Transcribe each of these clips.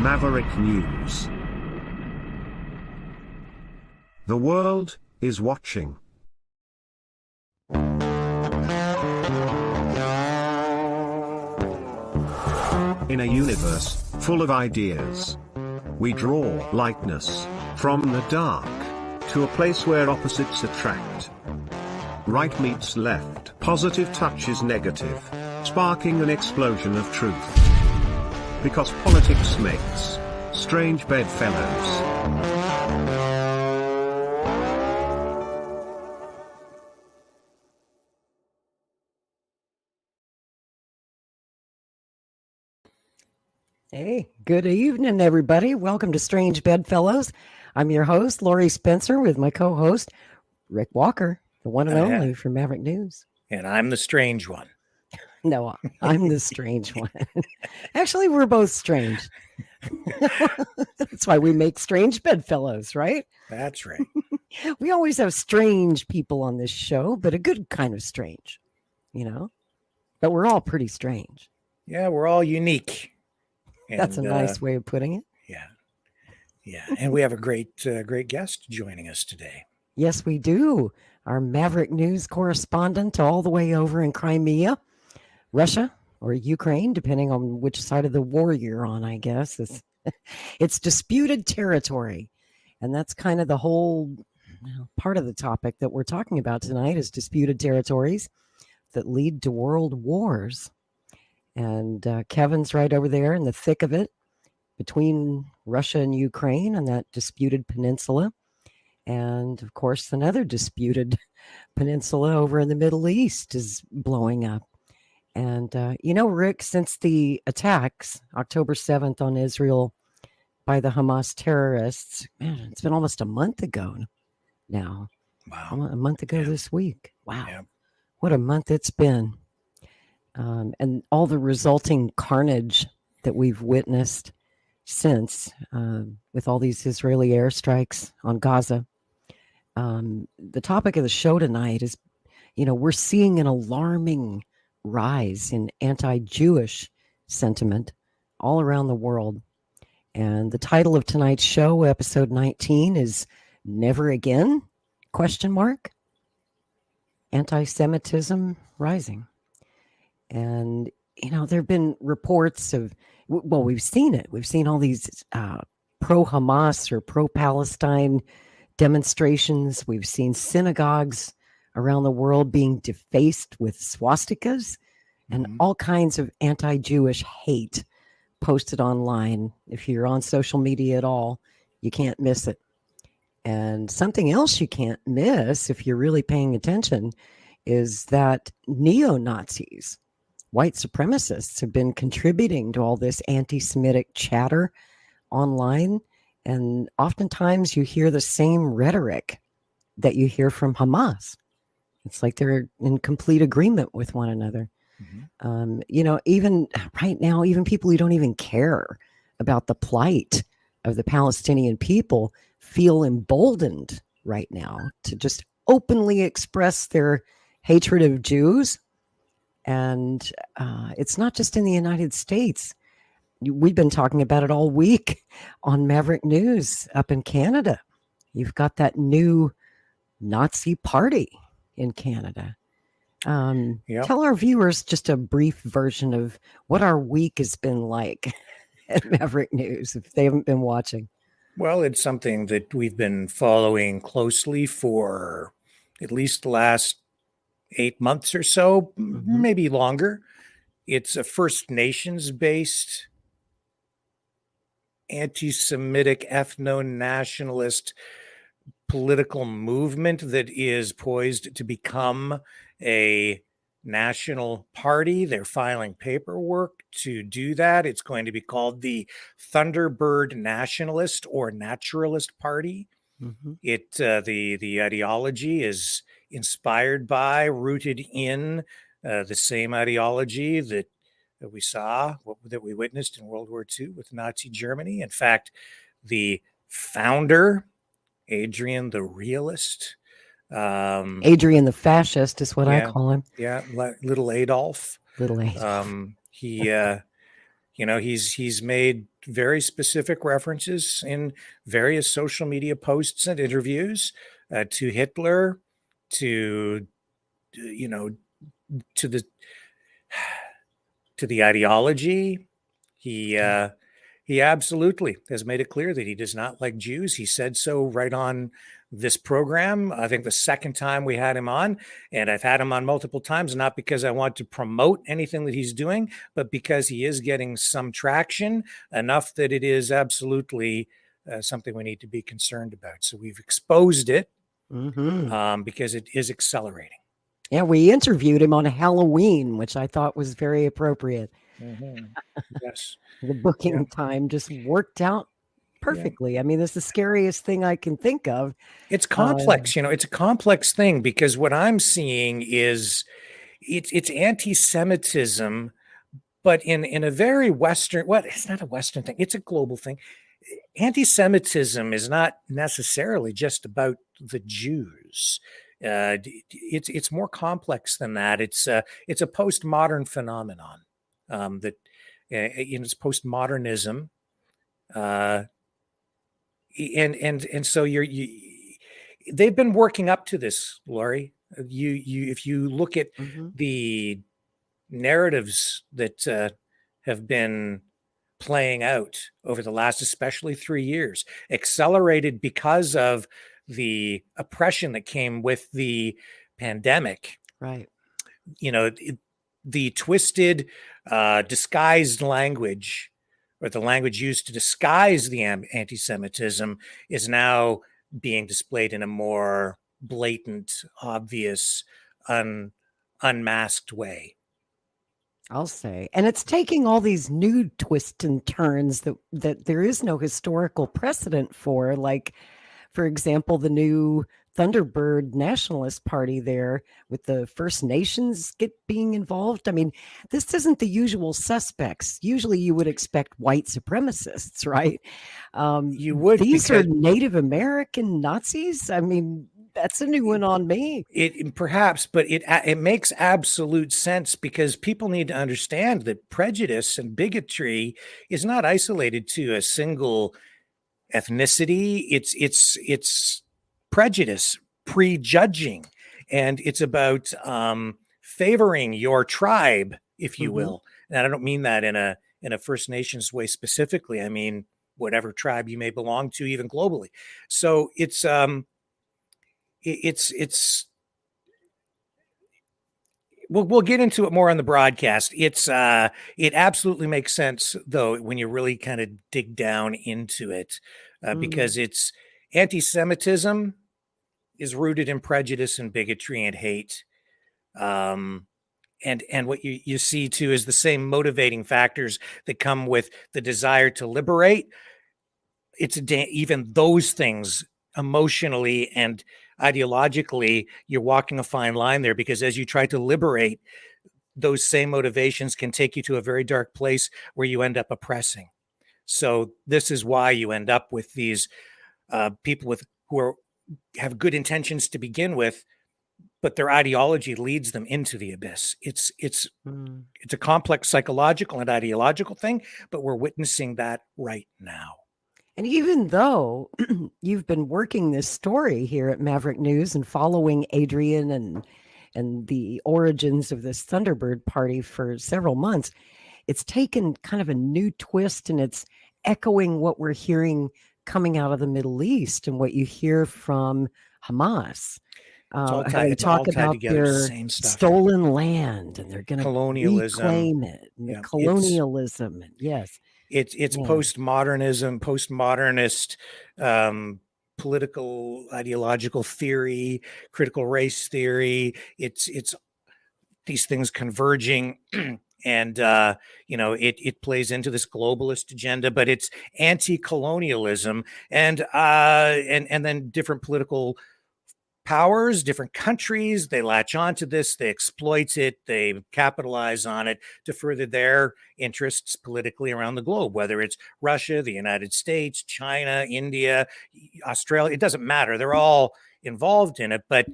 Maverick News. The world is watching. In a universe full of ideas, we draw lightness from the dark to a place where opposites attract. Right meets left, positive touches negative, sparking an explosion of truth. Because politics makes strange bedfellows. Hey, good evening, everybody. Welcome to Strange Bedfellows. I'm your host, Lori Spencer, with my co-host, Rick Walker, the one and only from Maverick News. And I'm the strange one. No, I'm the strange one. Actually, we're both strange. That's why we make Strange Bedfellows, right? That's right. We always have strange people on this show, but a good kind of strange, you know? But we're all pretty strange. Yeah, we're all unique. That's a nice way of putting it. Yeah. And we have a great guest joining us today. Yes, we do. Our Maverick News correspondent all the way over in Crimea, Russia or Ukraine, depending on which side of the war you're on, I guess. It's disputed territory. And that's kind of the whole part of the topic that we're talking about tonight is disputed territories that lead to world wars. And Kevin's right over there in the thick of it between Russia and Ukraine on that disputed peninsula. And, of course, another disputed peninsula over in the Middle East is blowing up. And, Rick, since the attacks, October 7th on Israel by the Hamas terrorists, man, it's been almost a month ago now. Wow. A month ago this week. Wow. Yeah. What a month it's been. And all the resulting carnage that we've witnessed since with all these Israeli airstrikes on Gaza. The topic of the show tonight is, we're seeing an alarming rise in anti-Jewish sentiment all around the world. And the title of tonight's show, episode 19, is Never Again? ? Antisemitism rising. And, there have been reports of, we've seen it. We've seen all these pro-Hamas or pro-Palestine demonstrations. We've seen synagogues around the world being defaced with swastikas and all kinds of anti-Jewish hate posted online. If you're on social media at all, you can't miss it. And something else you can't miss if you're really paying attention is that neo-Nazis, white supremacists, have been contributing to all this anti-Semitic chatter online. And oftentimes you hear the same rhetoric that you hear from Hamas. It's like they're in complete agreement with one another. Even right now, even people who don't even care about the plight of the Palestinian people feel emboldened right now to just openly express their hatred of Jews. And it's not just in the United States. We've been talking about it all week on Maverick News up in Canada. You've got that new Nazi party in Canada. Tell our viewers just a brief version of what our week has been like at Maverick News if they haven't been watching. Well, it's something that we've been following closely for at least the last 8 months or so, maybe longer. It's a First Nations-based anti-Semitic ethno-nationalist political movement that is poised to become a national party. They're filing paperwork to do that. It's going to be called the Thunderbird Nationalist or Naturalist Party. The ideology is inspired by, rooted in the same ideology that we saw, that we witnessed in World War II with Nazi Germany. In fact, the founder, Adrian the Realist, Adrian the Fascist is what I call him. Yeah, little Adolf. Little Adolf. He He's made very specific references in various social media posts and interviews to Hitler, to to the to the ideology. He absolutely has made it clear that he does not like Jews. He said so right on this program. I think the second time we had him on, and I've had him on multiple times, not because I want to promote anything that he's doing, but because he is getting some traction, enough that it is absolutely something we need to be concerned about. So we've exposed it because it is accelerating. Yeah, we interviewed him on Halloween, which I thought was very appropriate. Yes. The booking time just worked out perfectly. I mean, that's the scariest thing I can think of. It's complex, it's a complex thing, because what I'm seeing is it's anti-Semitism, but in a very Western, it's not a Western thing, it's a global thing. Anti-Semitism is not necessarily just about the Jews. It's more complex than that. It's a postmodern phenomenon that it's postmodernism, and so they've been working up to this, Laurie. If you look at the narratives that have been playing out over the last, especially 3 years, accelerated because of the oppression that came with the pandemic. Right. The twisted, disguised language, or the language used to disguise the anti-Semitism, is now being displayed in a more blatant, obvious, unmasked way. I'll say. And it's taking all these new twists and turns that there is no historical precedent for, like, for example, the new Thunderbird Nationalist Party there, with the First Nations being involved. I mean, this isn't the usual suspects. Usually you would expect white supremacists, right? You would. These are Native American Nazis? I mean, that's a new one on me. Perhaps, but it makes absolute sense, because people need to understand that prejudice and bigotry is not isolated to a single ethnicity. It's prejudice, prejudging, and it's about favoring your tribe, if you will. And I don't mean that in a First Nations way specifically. I mean whatever tribe you may belong to, even globally. So it's we'll get into it more on the broadcast. It absolutely makes sense, though, when you really kind of dig down into it, because it's anti-Semitism is rooted in prejudice and bigotry and hate. And what you see too is the same motivating factors that come with the desire to liberate. It's even those things, emotionally and ideologically, you're walking a fine line there, because as you try to liberate, those same motivations can take you to a very dark place where you end up oppressing. So this is why you end up with these people who have good intentions to begin with, but their ideology leads them into the abyss. It's a complex psychological and ideological thing, but we're witnessing that right now. And even though you've been working this story here at Maverick News and following Adrian and the origins of this Thunderbird party for several months, it's taken kind of a new twist, and it's echoing what we're hearing coming out of the Middle East and what you hear from Hamas. They talk about their stolen land, and they're going to reclaim it. And the colonialism. Yes. It's postmodernism, postmodernist political ideological theory, critical race theory. It's these things converging, and it plays into this globalist agenda, but it's anti-colonialism, and then different political powers, different countries, they latch onto this, they exploit it, they capitalize on it to further their interests politically around the globe, whether it's Russia, the United States, China, India, Australia, it doesn't matter. They're all involved in it, but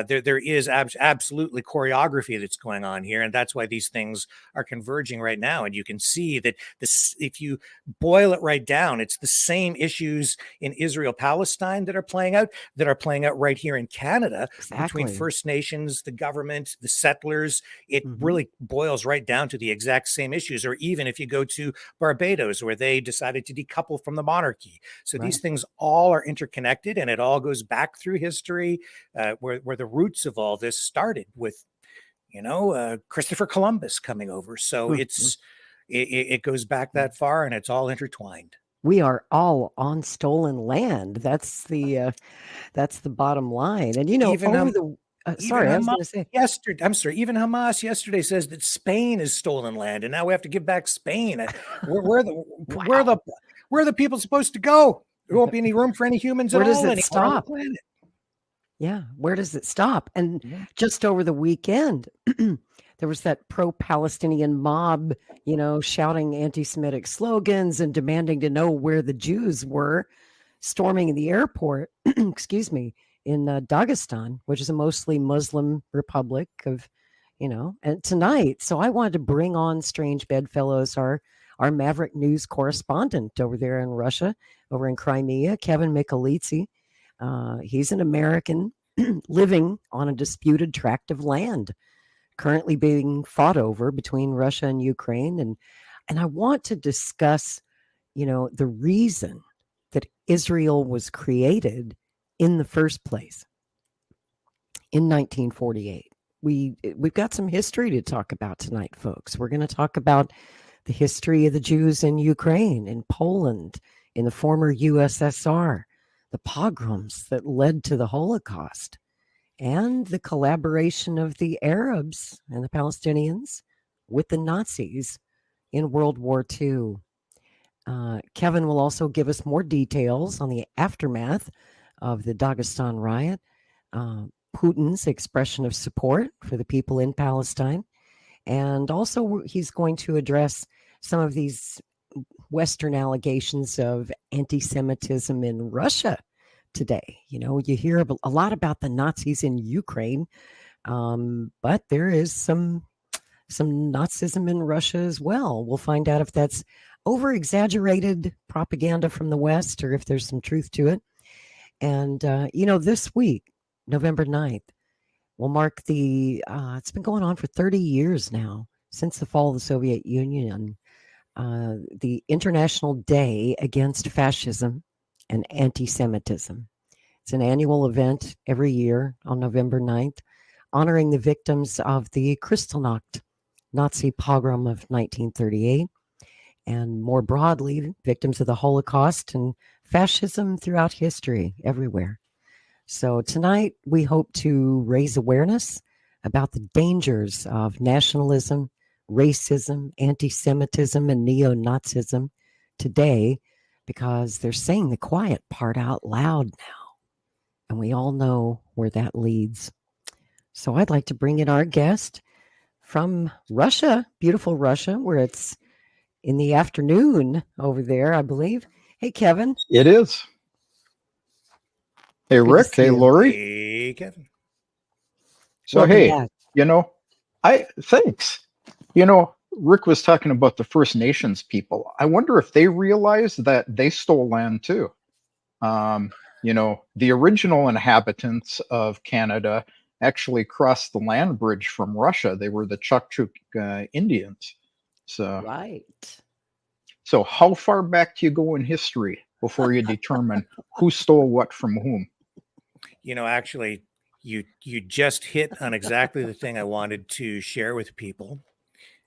there is absolutely choreography that's going on here, and that's why these things are converging right now. And you can see that this, if you boil it right down, it's the same issues in Israel Palestine that are playing out right here in Canada between Exactly. First Nations, the government, the settlers. It Mhm. really boils right down to the exact same issues. Or even if you go to Barbados, where they decided to decouple from the monarchy. So these Right. things all are interconnected, and it all goes back through history, where the roots of all this started with, Christopher Columbus coming over. So Mhm. it goes back that far, and it's all intertwined. We are all on stolen land. That's the bottom line. And Even over the even sorry, I was Hamas going to say yesterday. I'm sorry. Even Hamas yesterday says that Spain is stolen land, and now we have to give back Spain. Where the where wow. the where are the people supposed to go? There won't be any room for any humans at Where does all it anymore on the stop? planet. Yeah, where does it stop? And Yeah. just over the weekend, there was that pro-Palestinian mob, shouting anti-Semitic slogans and demanding to know where the Jews were, storming the airport, excuse me, in Dagestan, which is a mostly Muslim republic and tonight. So I wanted to bring on Strange Bedfellows, our Maverick News correspondent over there in Russia, over in Crimea, Kevin Michalitzi. He's an American living on a disputed tract of land currently being fought over between Russia and Ukraine. And I want to discuss, the reason that Israel was created in the first place in 1948. We've got some history to talk about tonight, folks. We're going to talk about the history of the Jews in Ukraine, in Poland, in the former USSR, the pogroms that led to the Holocaust, and the collaboration of the Arabs and the Palestinians with the Nazis in World War II. Kevin will also give us more details on the aftermath of the Dagestan riot, Putin's expression of support for the people in Palestine, and also he's going to address some of these Western allegations of anti-Semitism in Russia today. You hear a lot about the Nazis in Ukraine, but there is some Nazism in Russia as well. We'll find out if that's over-exaggerated propaganda from the West or if there's some truth to it. And, this week, November 9th, will mark it's been going on for 30 years now, since the fall of the Soviet Union, the International Day Against Fascism and Anti-Semitism. It's an annual event every year on November 9th, honoring the victims of the Kristallnacht Nazi pogrom of 1938, and more broadly, victims of the Holocaust and fascism throughout history everywhere. So tonight, we hope to raise awareness about the dangers of nationalism, racism, anti-Semitism, and neo-Nazism today, because they're saying the quiet part out loud now, and we all know where that leads. So I'd like to bring in our guest from Russia, beautiful Russia, where it's in the afternoon over there, I believe. Hey, Kevin. It is. Hey, Good to Rick. see Hey, you. Lori. Hey, Kevin. So, Welcome hey, back. thanks. Rick was talking about the First Nations people. I wonder if they realize that they stole land too. The original inhabitants of Canada actually crossed the land bridge from Russia. They were the Chukchuk Indians. Right. So how far back do you go in history before you determine who stole what from whom? Actually, you just hit on exactly the thing I wanted to share with people.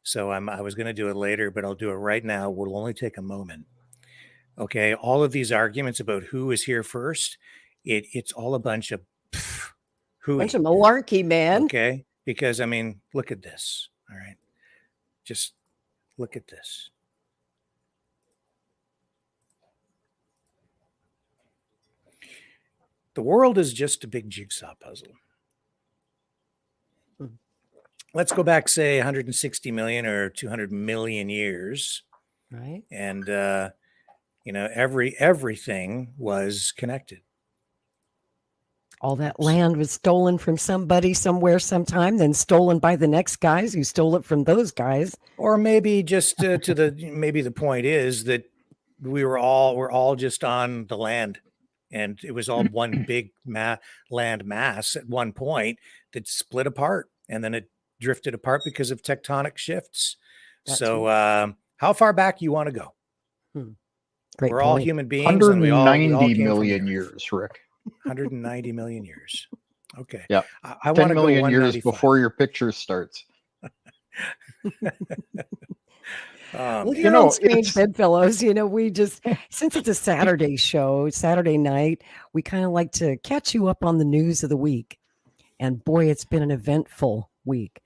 So I was going to do it later, but I'll do it right now. We'll only take a moment. Okay, all of these arguments about who is here first, it's all a bunch of hooey. Bunch of malarkey, man. Okay, because look at this. All right, just look at this. The world is just a big jigsaw puzzle. Let's go back, say, 160 million or 200 million years. Right. And, everything was connected. All that land was stolen from somebody somewhere sometime, then stolen by the next guys who stole it from those guys. Or maybe just maybe the point is that we're all just on the land, and it was all one big land mass at one point that split apart, and then it drifted apart because of tectonic shifts. So how far back you want to go? Great We're point. all human beings, and we all 190 came from million the years, Rick. 190 million years. Okay. Yeah. I 10 want to go million years 195. before your picture starts. Well, you you're know, on Strange it's- Bedfellows. You know, we just, since it's a Saturday show, Saturday night, we kind of like to catch you up on the news of the week. And boy, it's been an eventful week.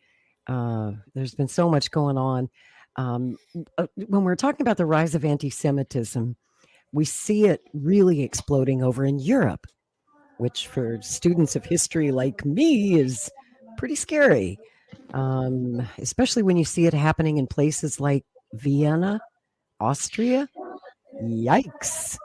There's been so much going on. When we're talking about the rise of anti-Semitism, we see it really exploding over in Europe, which for students of history like me is pretty scary, especially when you see it happening in places like Vienna, Austria. Yikes.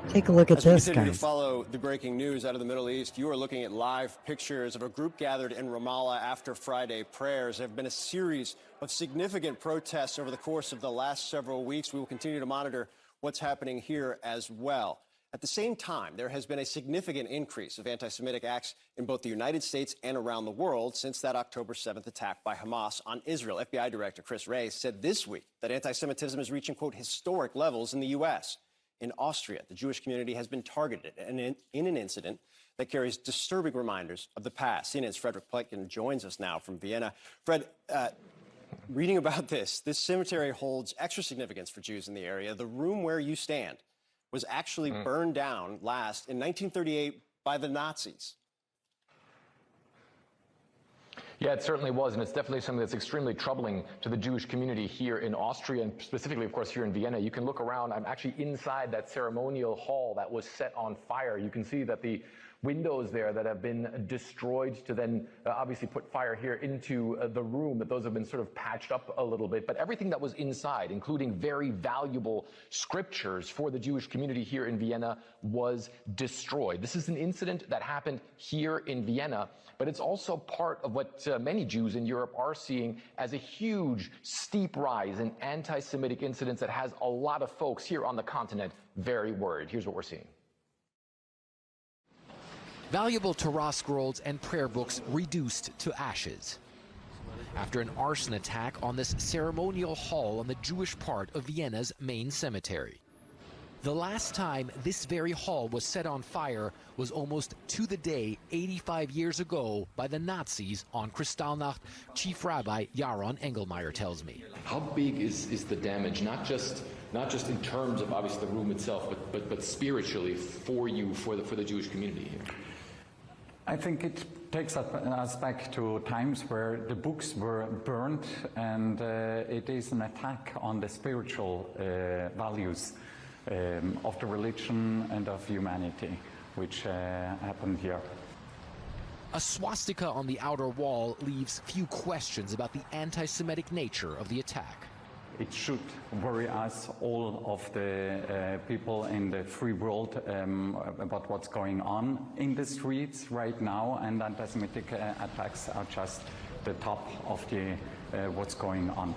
Take a look at As we this, continue to guys. follow the breaking news out of the Middle East, you are looking at live pictures of a group gathered in Ramallah after Friday prayers. There have been a series of significant protests over the course of the last several weeks. We will continue to monitor what's happening here as well. At the same time, there has been a significant increase of anti-Semitic acts in both the United States and around the world since that October 7th attack by Hamas on Israel. FBI Director Chris Wray said this week that anti-Semitism is reaching, quote, historic levels in the U.S. In Austria, the Jewish community has been targeted in an incident that carries disturbing reminders of the past. CNN's Frederick Pleitgen joins us now from Vienna. Fred, reading about this cemetery holds extra significance for Jews in the area. The room where you stand was actually burned down last in 1938 by the Nazis. Yeah, it certainly was, and it's definitely something that's extremely troubling to the Jewish community here in Austria, and specifically, of course, here in Vienna. You can look around. I'm actually inside that ceremonial hall that was set on fire. You can see that the windows there that have been destroyed to then obviously put fire here into the room, that those have been sort of patched up a little bit. But everything that was inside, including very valuable scriptures for the Jewish community here in Vienna, was destroyed. This is an incident that happened here in Vienna, but it's also part of what many Jews in Europe are seeing as a huge, steep rise in anti-Semitic incidents that has a lot of folks here on the continent very worried. Here's what we're seeing. Valuable Torah scrolls and prayer books reduced to ashes after an arson attack on this ceremonial hall on the Jewish part of Vienna's main cemetery. The last time this very hall was set on fire was almost to the day 85 years ago by the Nazis on Kristallnacht, Chief Rabbi Yaron Engelmeyer tells me. How big is the damage, not just in terms of obviously the room itself, but spiritually for you, for the Jewish community here? I think it takes us back to times where the books were burned, and it is an attack on the spiritual values of the religion and of humanity, which happened here. A swastika on the outer wall leaves few questions about the anti-Semitic nature of the attack. It should worry us, all of the people in the free world, about what's going on in the streets right now, and anti-Semitic attacks are just the top of the what's going on.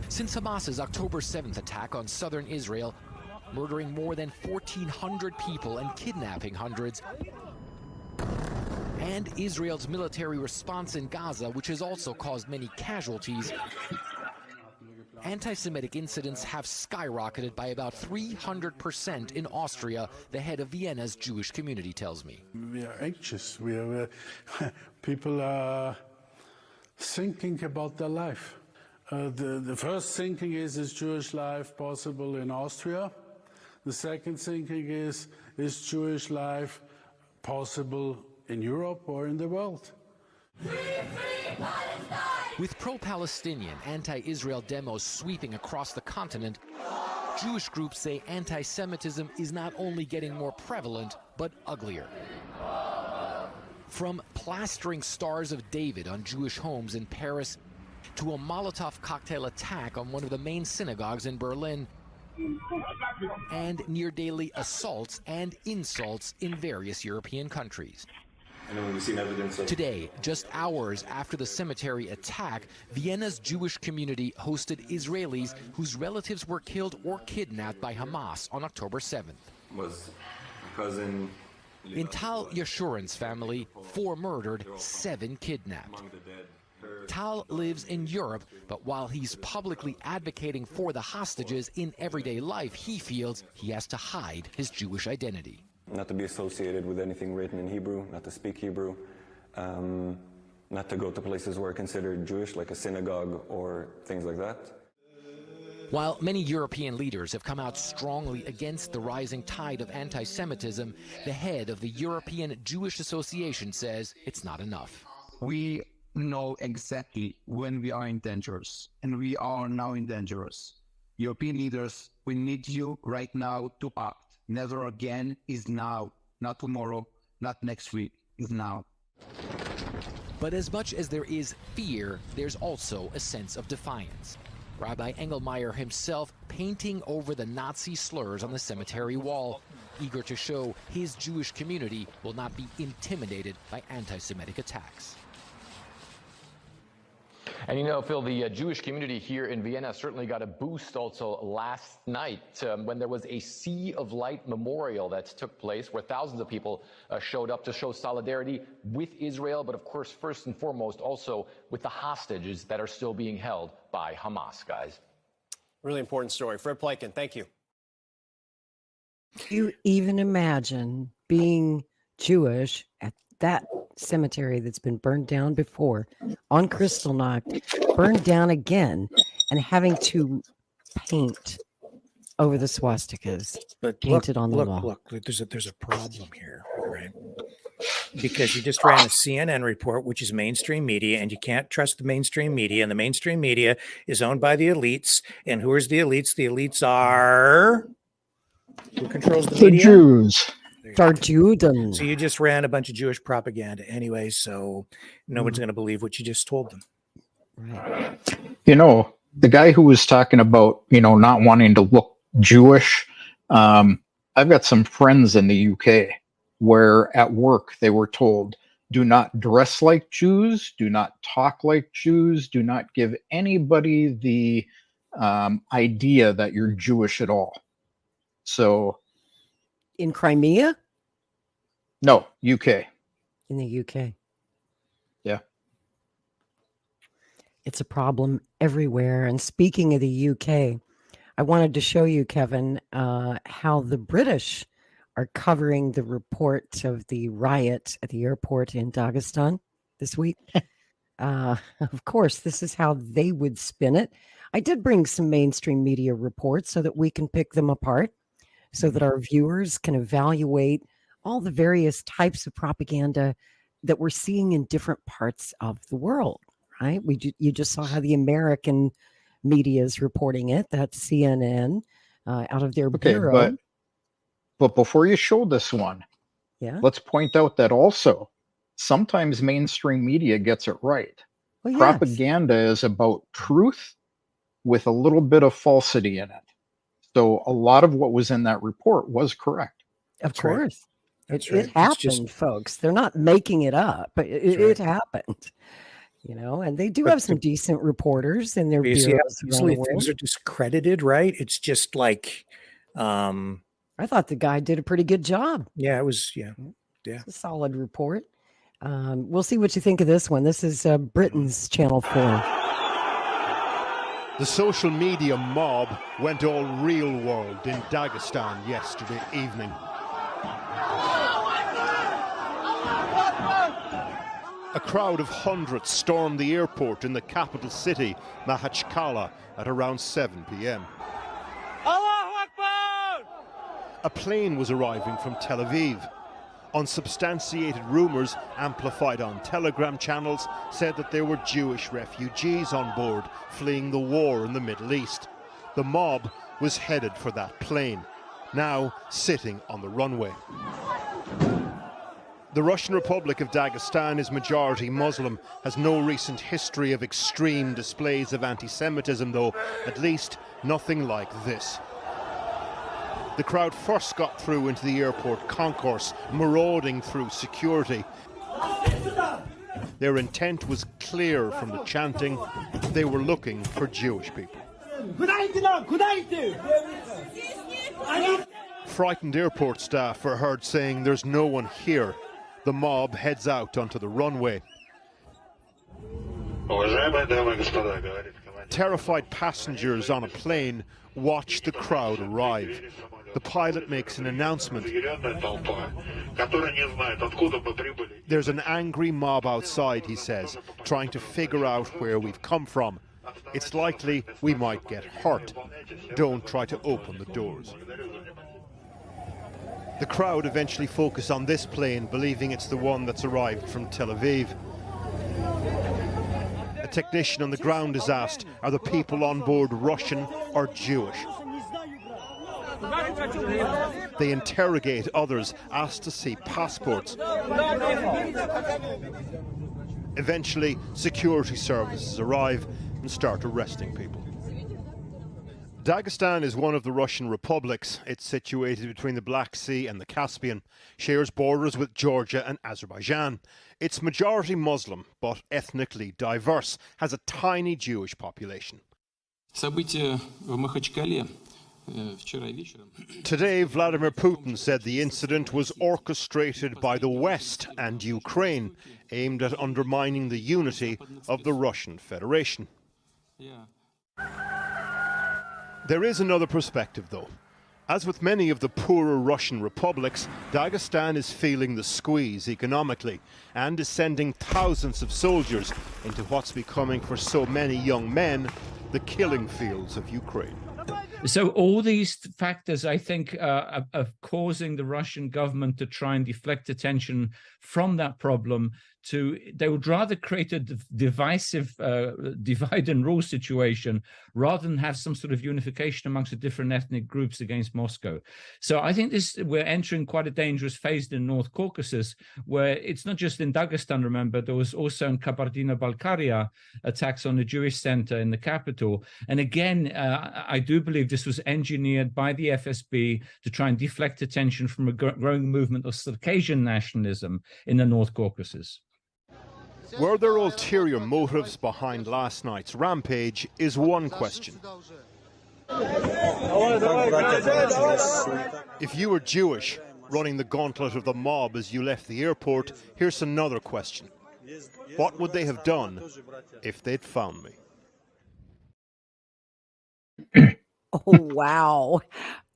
Since Hamas's October 7th attack on southern Israel, murdering more than 1,400 people and kidnapping hundreds, and Israel's military response in Gaza, which has also caused many casualties, anti-Semitic incidents have skyrocketed by about 300% in Austria, the head of Vienna's Jewish community tells me. We are anxious. People are thinking about their life. The first thinking is Jewish life possible in Austria? The second thinking is Jewish life possible in Europe or in the world? With pro-Palestinian, anti-Israel demos sweeping across the continent, Jewish groups say anti-Semitism is not only getting more prevalent, but uglier. From plastering stars of David on Jewish homes in Paris to a Molotov cocktail attack on one of the main synagogues in Berlin, and near daily assaults and insults in various European countries. Today, just hours after the cemetery attack, Vienna's Jewish community hosted Israelis whose relatives were killed or kidnapped by Hamas on October 7th. In Tal Yeshurun's family, 4 murdered, 7 kidnapped. Tal lives in Europe, but while he's publicly advocating for the hostages in everyday life, he feels he has to hide his Jewish identity. Not to be associated with anything written in Hebrew, not to speak Hebrew, not to go to places where considered Jewish, like a synagogue or things like that. While many European leaders have come out strongly against the rising tide of anti-Semitism, the head of the European Jewish Association says it's not enough. We know exactly when we are in danger, and we are now in danger. European leaders, we need you right now to act. Never again is now, not tomorrow, not next week, is now. But as much as there is fear, there's also a sense of defiance. Rabbi Engelmeyer himself painting over the Nazi slurs on the cemetery wall, eager to show his Jewish community will not be intimidated by anti-Semitic attacks. And you know, Phil, the Jewish community here in Vienna certainly got a boost also last night when there was a Sea of Light memorial that took place where thousands of people showed up to show solidarity with Israel, but of course, first and foremost, also with the hostages that are still being held by Hamas, guys. Really important story. Fred Pleitgen, thank you. Do you even imagine being Jewish at that cemetery that's been burned down before on Kristallnacht, burned down again, and having to paint over the swastikas painted on the wall? Look, there's a problem here, right? Because you just ran a CNN report, which is mainstream media, and you can't trust the mainstream media, and the mainstream media is owned by the elites. And who is the elites? The elites are who controls the media? Jews. Juden. So you just ran a bunch of Jewish propaganda anyway, so no one's going to believe what you just told them. Right. You know, the guy who was talking about, not wanting to look Jewish, I've got some friends in the UK where at work they were told, do not dress like Jews, do not talk like Jews, do not give anybody the idea that you're Jewish at all. So... In Crimea? No, UK. In the UK. Yeah. It's a problem everywhere. And speaking of the UK, I wanted to show you, Kevin, how the British are covering the report of the riot at the airport in Dagestan this week. Of course, this is how they would spin it. I did bring some mainstream media reports so that we can pick them apart, so that our viewers can evaluate all the various types of propaganda that we're seeing in different parts of the world, right? You just saw how the American media is reporting it. That's CNN out of their bureau. But before you show this one, let's point out that also sometimes mainstream media gets it right. Well, propaganda is about truth with a little bit of falsity in it. So a lot of what was in that report was correct. Of course. Right. It happened, folks. They're not making it up, but it happened. And they do have some decent reporters in their bureaus around the world. Things are discredited, right? It's just like... I thought the guy did a pretty good job. Yeah, it was, It's a solid report. We'll see what you think of this one. This is Britain's Channel 4. The social media mob went all real world in Dagestan yesterday evening. A crowd of hundreds stormed the airport in the capital city, Makhachkala, at around 7 p.m. A plane was arriving from Tel Aviv. Unsubstantiated rumors amplified on Telegram channels said that there were Jewish refugees on board fleeing the war in the Middle East. The mob was headed for that plane, now sitting on the runway. The Russian Republic of Dagestan is majority Muslim, has no recent history of extreme displays of anti-Semitism, though, at least nothing like this. The crowd first got through into the airport concourse, marauding through security. Their intent was clear from the chanting. They were looking for Jewish people. Frightened airport staff are heard saying there's no one here. The mob heads out onto the runway. Terrified passengers on a plane watch the crowd arrive. The pilot makes an announcement. There's an angry mob outside, he says, trying to figure out where we've come from. It's likely we might get hurt. Don't try to open the doors. The crowd eventually focus on this plane, believing it's the one that's arrived from Tel Aviv. A technician on the ground is asked, are the people on board Russian or Jewish? They interrogate others, asked to see passports. Eventually, security services arrive and start arresting people. Dagestan is one of the Russian republics. It's situated between the Black Sea and the Caspian, shares borders with Georgia and Azerbaijan. It's majority Muslim, but ethnically diverse, has a tiny Jewish population. Today, Vladimir Putin said the incident was orchestrated by the West and Ukraine, aimed at undermining the unity of the Russian Federation. There is another perspective, though. As with many of the poorer Russian republics, Dagestan is feeling the squeeze economically and is sending thousands of soldiers into what's becoming for so many young men the killing fields of Ukraine. So all these factors, I think, are causing the Russian government to try and deflect attention from that problem to, they would rather create a divisive divide and rule situation rather than have some sort of unification amongst the different ethnic groups against Moscow. So I think we're entering quite a dangerous phase in North Caucasus, where it's not just in Dagestan, remember, there was also in Kabardino-Balkaria attacks on the Jewish center in the capital. And again, I do believe this was engineered by the FSB to try and deflect attention from a growing movement of Circassian nationalism in the North Caucasus. Were there ulterior motives behind last night's rampage is one question. If you were Jewish, running the gauntlet of the mob as you left the airport, here's another question. What would they have done if they'd found me? Oh, wow.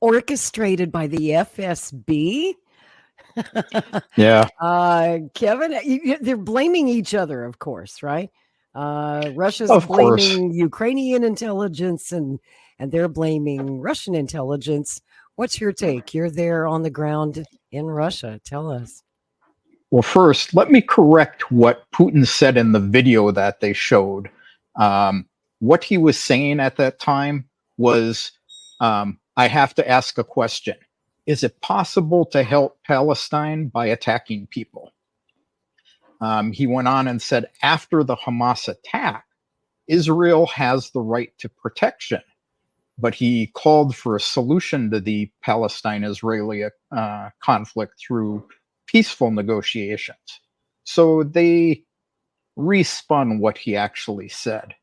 Orchestrated by the FSB? Yeah. Kevin, they're blaming each other, of course, right? Russia's Of course. blaming Ukrainian intelligence and they're blaming Russian intelligence. What's your take? You're there on the ground in Russia. Tell us. Well, first, let me correct what Putin said in the video that they showed. What he was saying at that time was, I have to ask a question. Is it possible to help Palestine by attacking people? He went on and said, after the Hamas attack, Israel has the right to protection. But he called for a solution to the Palestine-Israeli conflict through peaceful negotiations. So they respun what he actually said.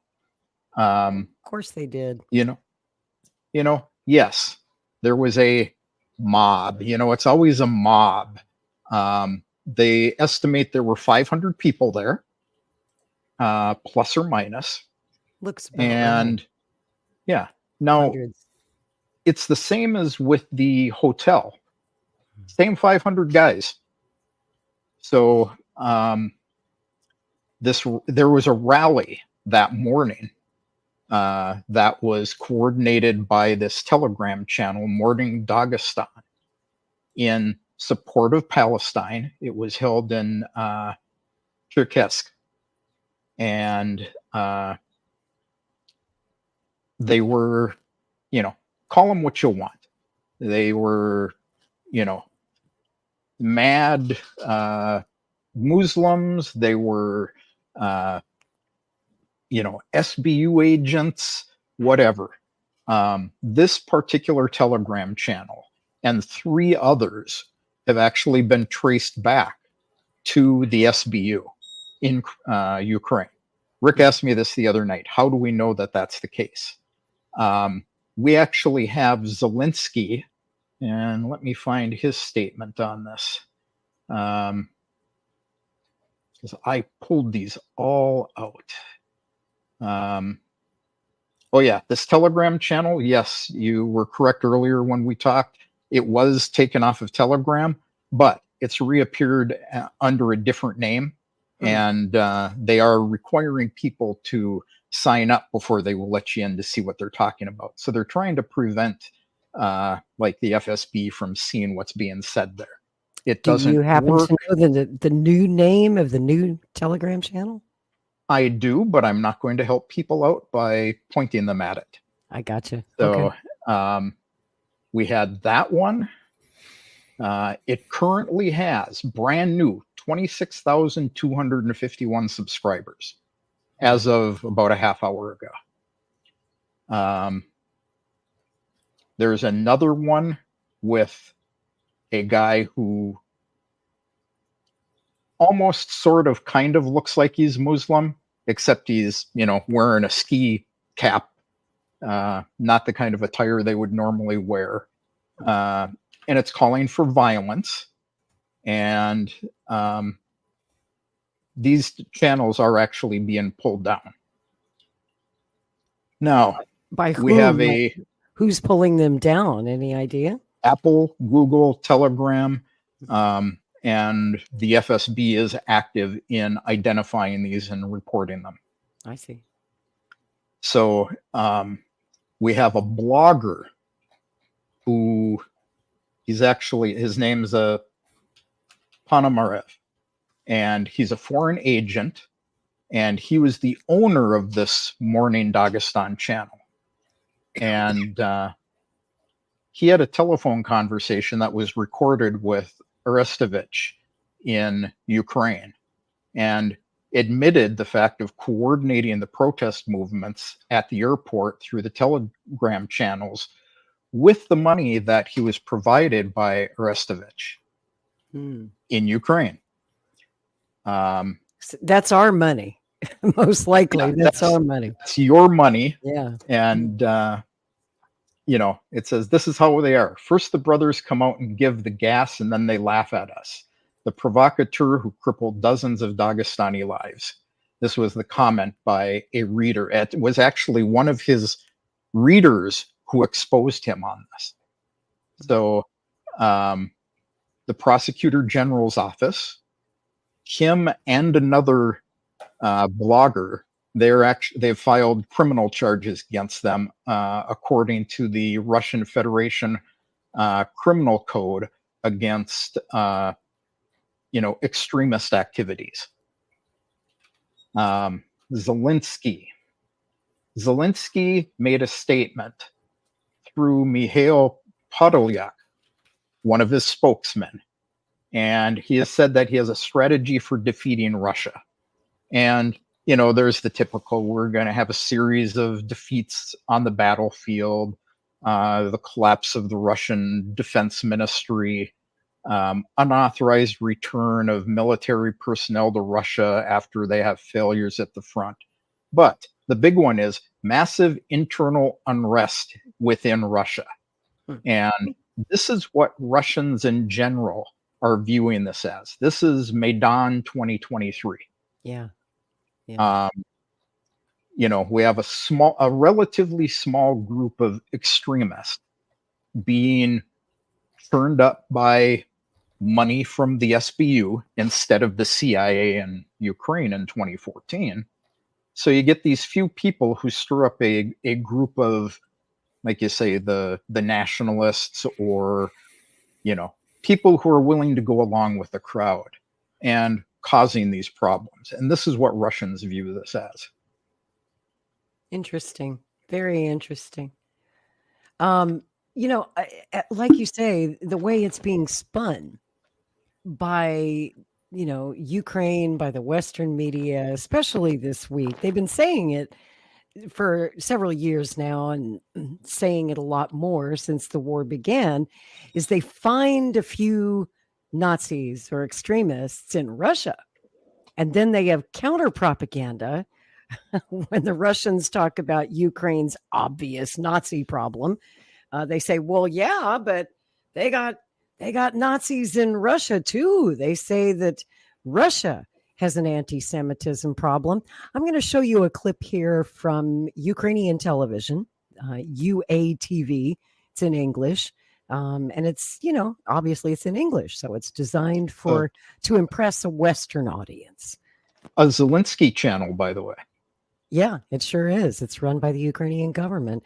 Of course they did. Yes, there was a mob. It's always a mob. They estimate there were 500 people there, plus or minus. Looks about and right. Yeah. Now, Hundreds. It's the same as with the hotel. Same 500 guys. So there was a rally that morning that was coordinated by this Telegram channel, Morning Dagestan, in support of Palestine. It was held in Cherkessk. And they were, call them what you want. They were, mad Muslims. They were, SBU agents, whatever. This particular Telegram channel and 3 others have actually been traced back to the SBU in Ukraine. Rick asked me this the other night. How do we know that that's the case? We actually have Zelensky, and let me find his statement on this. Because I pulled these all out. Oh yeah, this Telegram channel, yes, you were correct earlier when we talked. It was taken off of Telegram, but it's reappeared under a different name. And they are requiring people to sign up before they will let you in to see what they're talking about. So they're trying to prevent like the FSB from seeing what's being said there. It doesn't Do you happen work. to know the new name of the new Telegram channel? I do, but I'm not going to help people out by pointing them at it. I gotcha. So Okay. we had that one. It currently has brand new 26,251 subscribers as of about a half hour ago. There's another one with a guy who almost sort of kind of looks like he's Muslim, except he's, you know, wearing a ski cap, not the kind of attire they would normally wear. And it's calling for violence. And these channels are actually being pulled down. Now, By whom? we have who's pulling them down? Any idea? Apple, Google, Telegram, and the FSB is active in identifying these and reporting them. I see. So we have a blogger who his name's Ponomarev, and he's a foreign agent, and he was the owner of this Morning Dagestan channel. And he had a telephone conversation that was recorded with Arestovich in Ukraine and admitted the fact of coordinating the protest movements at the airport through the Telegram channels with the money that he was provided by Arestovich in Ukraine. That's our money. Most likely, that's our money. It's your money. Yeah. And, you know, it says, this is how they are. First, the brothers come out and give the gas, and then they laugh at us. The provocateur who crippled dozens of Dagestani lives. This was the comment by a reader. It was actually one of his readers who exposed him on this. So the prosecutor general's office, him and another blogger, they've filed criminal charges against them according to the Russian Federation criminal code against extremist activities. Zelensky made a statement through Mikhail Podolyak, one of his spokesmen, and he has said that he has a strategy for defeating Russia. And you know, there's the typical, we're going to have a series of defeats on the battlefield, the collapse of the Russian defense ministry, unauthorized return of military personnel to Russia after they have failures at the front. But the big one is massive internal unrest within Russia. And this is what Russians in general are viewing this as. This is Maidan 2023. Yeah. You know, we have a relatively small group of extremists being turned up by money from the SBU instead of the CIA in Ukraine in 2014. So you get these few people who stir up a group of, like you say, the nationalists, or, you know, people who are willing to go along with the crowd and causing these problems. And this is what Russians view this as. Interesting. Very interesting. You know, like you say, the way it's being spun by, you know, Ukraine, by the Western media, especially this week, they've been saying it for several years now, and saying it a lot more since the war began, is they find a few Nazis or extremists in Russia, and then they have counter propaganda when the Russians talk about Ukraine's obvious Nazi problem. They say, well, yeah, but they got Nazis in Russia too. They say that Russia has an anti-Semitism problem. I'm going to show you a clip here from Ukrainian television, UATV. It's in English. And it's, obviously it's in English. So it's designed to impress a Western audience. A Zelensky channel, by the way. Yeah, it sure is. It's run by the Ukrainian government.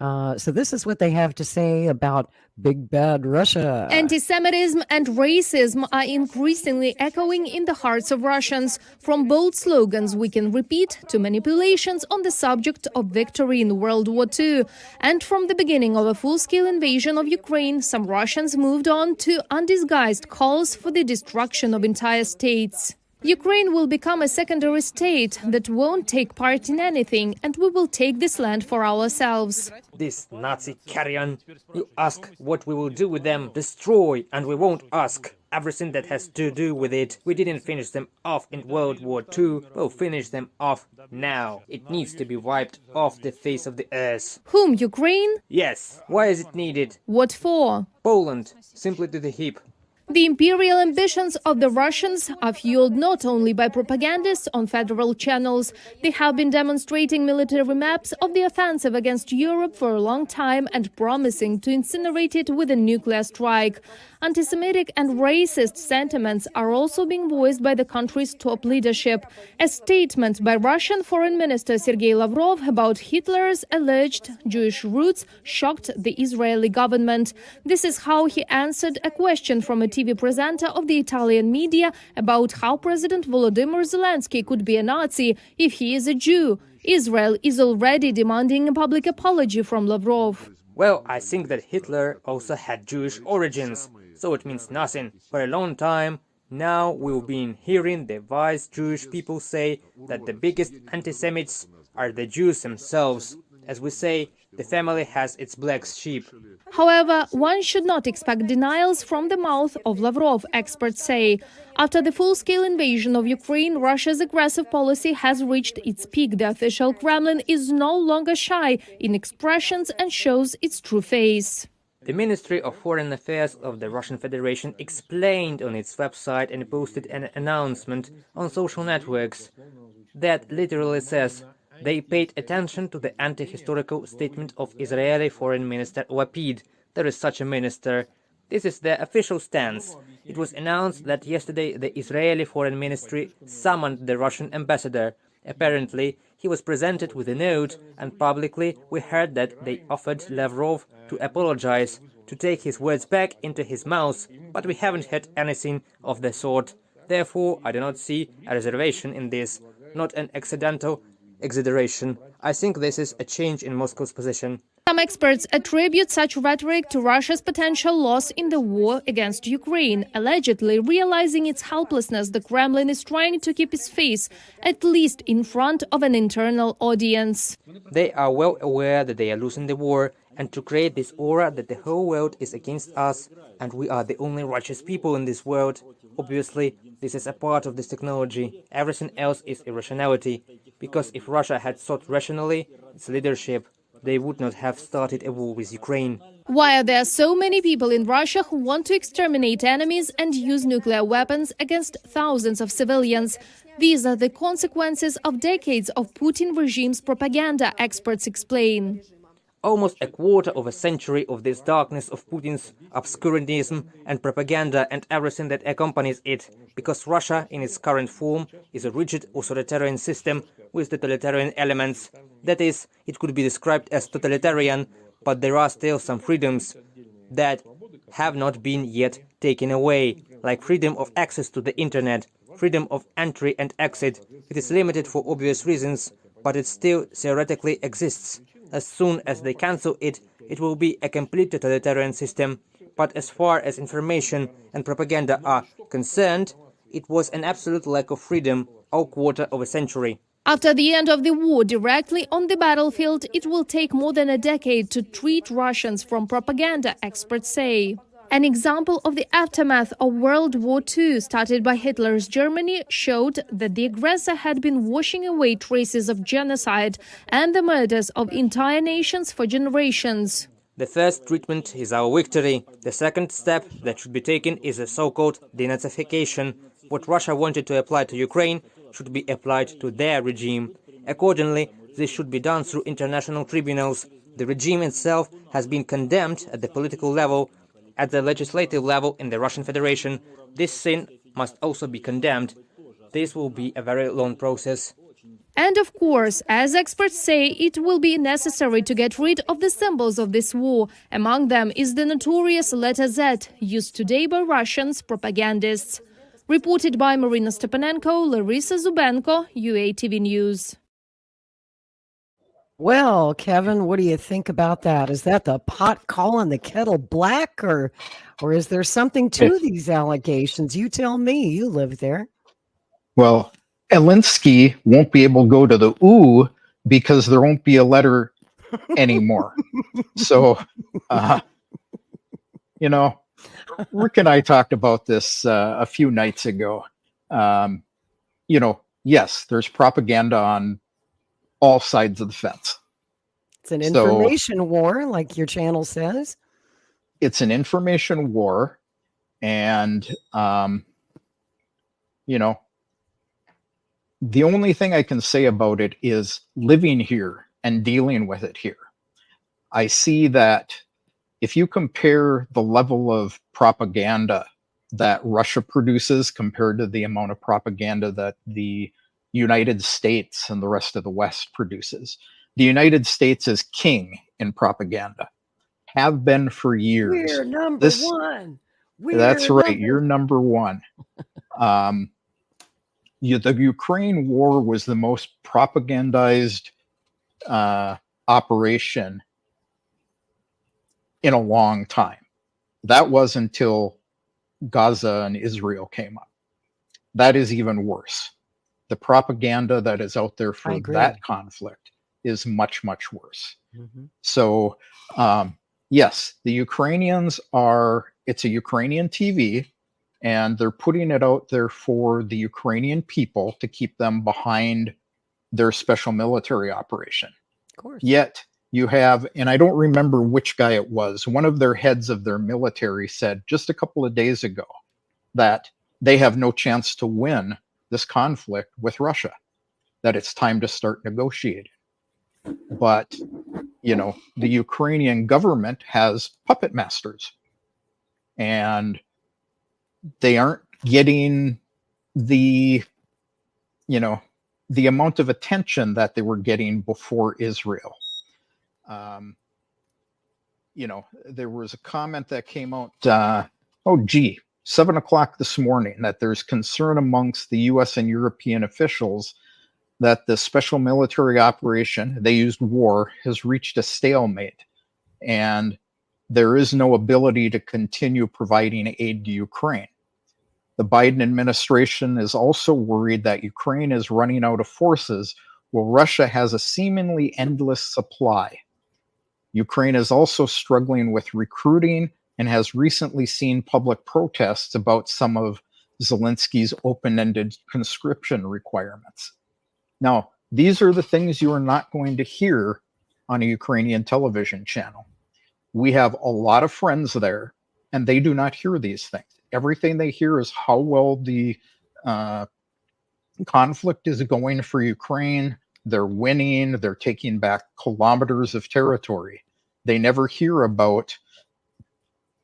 So this is what they have to say about big bad Russia. Anti-Semitism and racism are increasingly echoing in the hearts of Russians, from bold slogans we can repeat to manipulations on the subject of victory in World War II. And from the beginning of a full-scale invasion of Ukraine, some Russians moved on to undisguised calls for the destruction of entire states. Ukraine will become a secondary state that won't take part in anything, and we will take this land for ourselves. This Nazi carrion, you ask what we will do with them, destroy, and we won't ask everything that has to do with it. We didn't finish them off in World War II, we'll finish them off now. It needs to be wiped off the face of the earth. Whom, Ukraine? Yes. Why is it needed? What for? Poland, simply to the hip. The imperial ambitions of the Russians are fueled not only by propagandists on federal channels. They have been demonstrating military maps of the offensive against Europe for a long time and promising to incinerate it with a nuclear strike. Anti-Semitic and racist sentiments are also being voiced by the country's top leadership. A statement by Russian Foreign Minister Sergei Lavrov about Hitler's alleged Jewish roots shocked the Israeli government. This is how he answered a question from a TV presenter of the Italian media about how President Volodymyr Zelensky could be a Nazi if he is a Jew. Israel is already demanding a public apology from Lavrov. Well, I think that Hitler also had Jewish origins, so it means nothing. For a long time now we've been hearing the wise Jewish people say that the biggest anti-Semites are the Jews themselves. As we say, the family has its black sheep. However, one should not expect denials from the mouth of Lavrov, experts say. After the full-scale invasion of Ukraine, Russia's aggressive policy has reached its peak. The official Kremlin is no longer shy in expressions and shows its true face. The Ministry of Foreign Affairs of the Russian Federation explained on its website and posted an announcement on social networks that literally says they paid attention to the anti-historical statement of Israeli Foreign Minister Lapid. There is such a minister. This is the official stance. It was announced that yesterday the Israeli Foreign Ministry summoned the Russian ambassador. Apparently, he was presented with a note, and publicly we heard that they offered Lavrov to apologize, to take his words back into his mouth, but we haven't heard anything of the sort. Therefore, I do not see a reservation in this, not an accidental exaggeration. I think this is a change in Moscow's position. Some experts attribute such rhetoric to Russia's potential loss in the war against Ukraine. Allegedly realizing its helplessness, the Kremlin is trying to keep its face, at least in front of an internal audience. They are well aware that they are losing the war, and to create this aura that the whole world is against us and we are the only righteous people in this world. Obviously, this is a part of this technology. Everything else is irrationality, because if Russia had thought rationally, its leadership, they would not have started a war with Ukraine. Why are there so many people in Russia who want to exterminate enemies and use nuclear weapons against thousands of civilians? These are the consequences of decades of Putin regime's propaganda, experts explain. Almost a quarter of a century of this darkness of Putin's obscurantism and propaganda and everything that accompanies it, because Russia in its current form is a rigid authoritarian system with totalitarian elements. That is, it could be described as totalitarian, but there are still some freedoms that have not been yet taken away, like freedom of access to the internet, freedom of entry and exit. It is limited for obvious reasons, but it still theoretically exists. As soon as they cancel it, it will be a complete totalitarian system. But as far as information and propaganda are concerned, it was an absolute lack of freedom all quarter of a century. After the end of the war, directly on the battlefield, it will take more than a decade to treat Russians from propaganda, experts say. An example of the aftermath of World War II, started by Hitler's Germany, showed that the aggressor had been washing away traces of genocide and the murders of entire nations for generations. The first treatment is our victory. The second step that should be taken is a so-called denazification. What Russia wanted to apply to Ukraine should be applied to their regime. Accordingly, this should be done through international tribunals. The regime itself has been condemned at the political level. At the legislative level in the Russian Federation, this sin must also be condemned. This will be a very long process. And of course, as experts say, it will be necessary to get rid of the symbols of this war. Among them is the notorious letter Z, used today by Russians propagandists. Reported by Marina Stepanenko, Larissa Zubenko, UATV News. Well, Kevin, what do you think about that? Is that the pot calling the kettle black, or is there something to these allegations? You tell me. You live there. Well, Elinsky won't be able to go to the ooh because there won't be a letter anymore. So, you know, Rick and I talked about this a few nights ago. You know, yes, there's propaganda on all sides of the fence. It's an information war, like your channel says. It's an information war. And, you know, the only thing I can say about it is living here and dealing with it here. I see that if you compare the level of propaganda that Russia produces compared to the amount of propaganda that the United States and the rest of the West produces, the United States is king in propaganda, have been for years. We're number one. That's right. You're number one. The Ukraine war was the most propagandized operation in a long time. That was until Gaza and Israel came up. That is even worse. The propaganda that is out there for that conflict is much, much worse. Mm-hmm. So, yes, the Ukrainians it's a Ukrainian TV, and they're putting it out there for the Ukrainian people to keep them behind their special military operation. Of course. Yet you have, and I don't remember which guy it was, one of their heads of their military said just a couple of days ago that they have no chance to win this conflict with Russia, that it's time to start negotiating. But, you know, the Ukrainian government has puppet masters, and they aren't getting the, you know, the amount of attention that they were getting before Israel. You know, there was a comment that came out, 7 o'clock this morning, that there's concern amongst the US and European officials that the special military operation, they used war, has reached a stalemate, and there is no ability to continue providing aid to Ukraine. The Biden administration is also worried that Ukraine is running out of forces while Russia has a seemingly endless supply. Ukraine is also struggling with recruiting and has recently seen public protests about some of Zelensky's open-ended conscription requirements. Now, these are the things you are not going to hear on a Ukrainian television channel. We have a lot of friends there, and they do not hear these things. Everything they hear is how well the conflict is going for Ukraine. They're winning. They're taking back kilometers of territory. They never hear about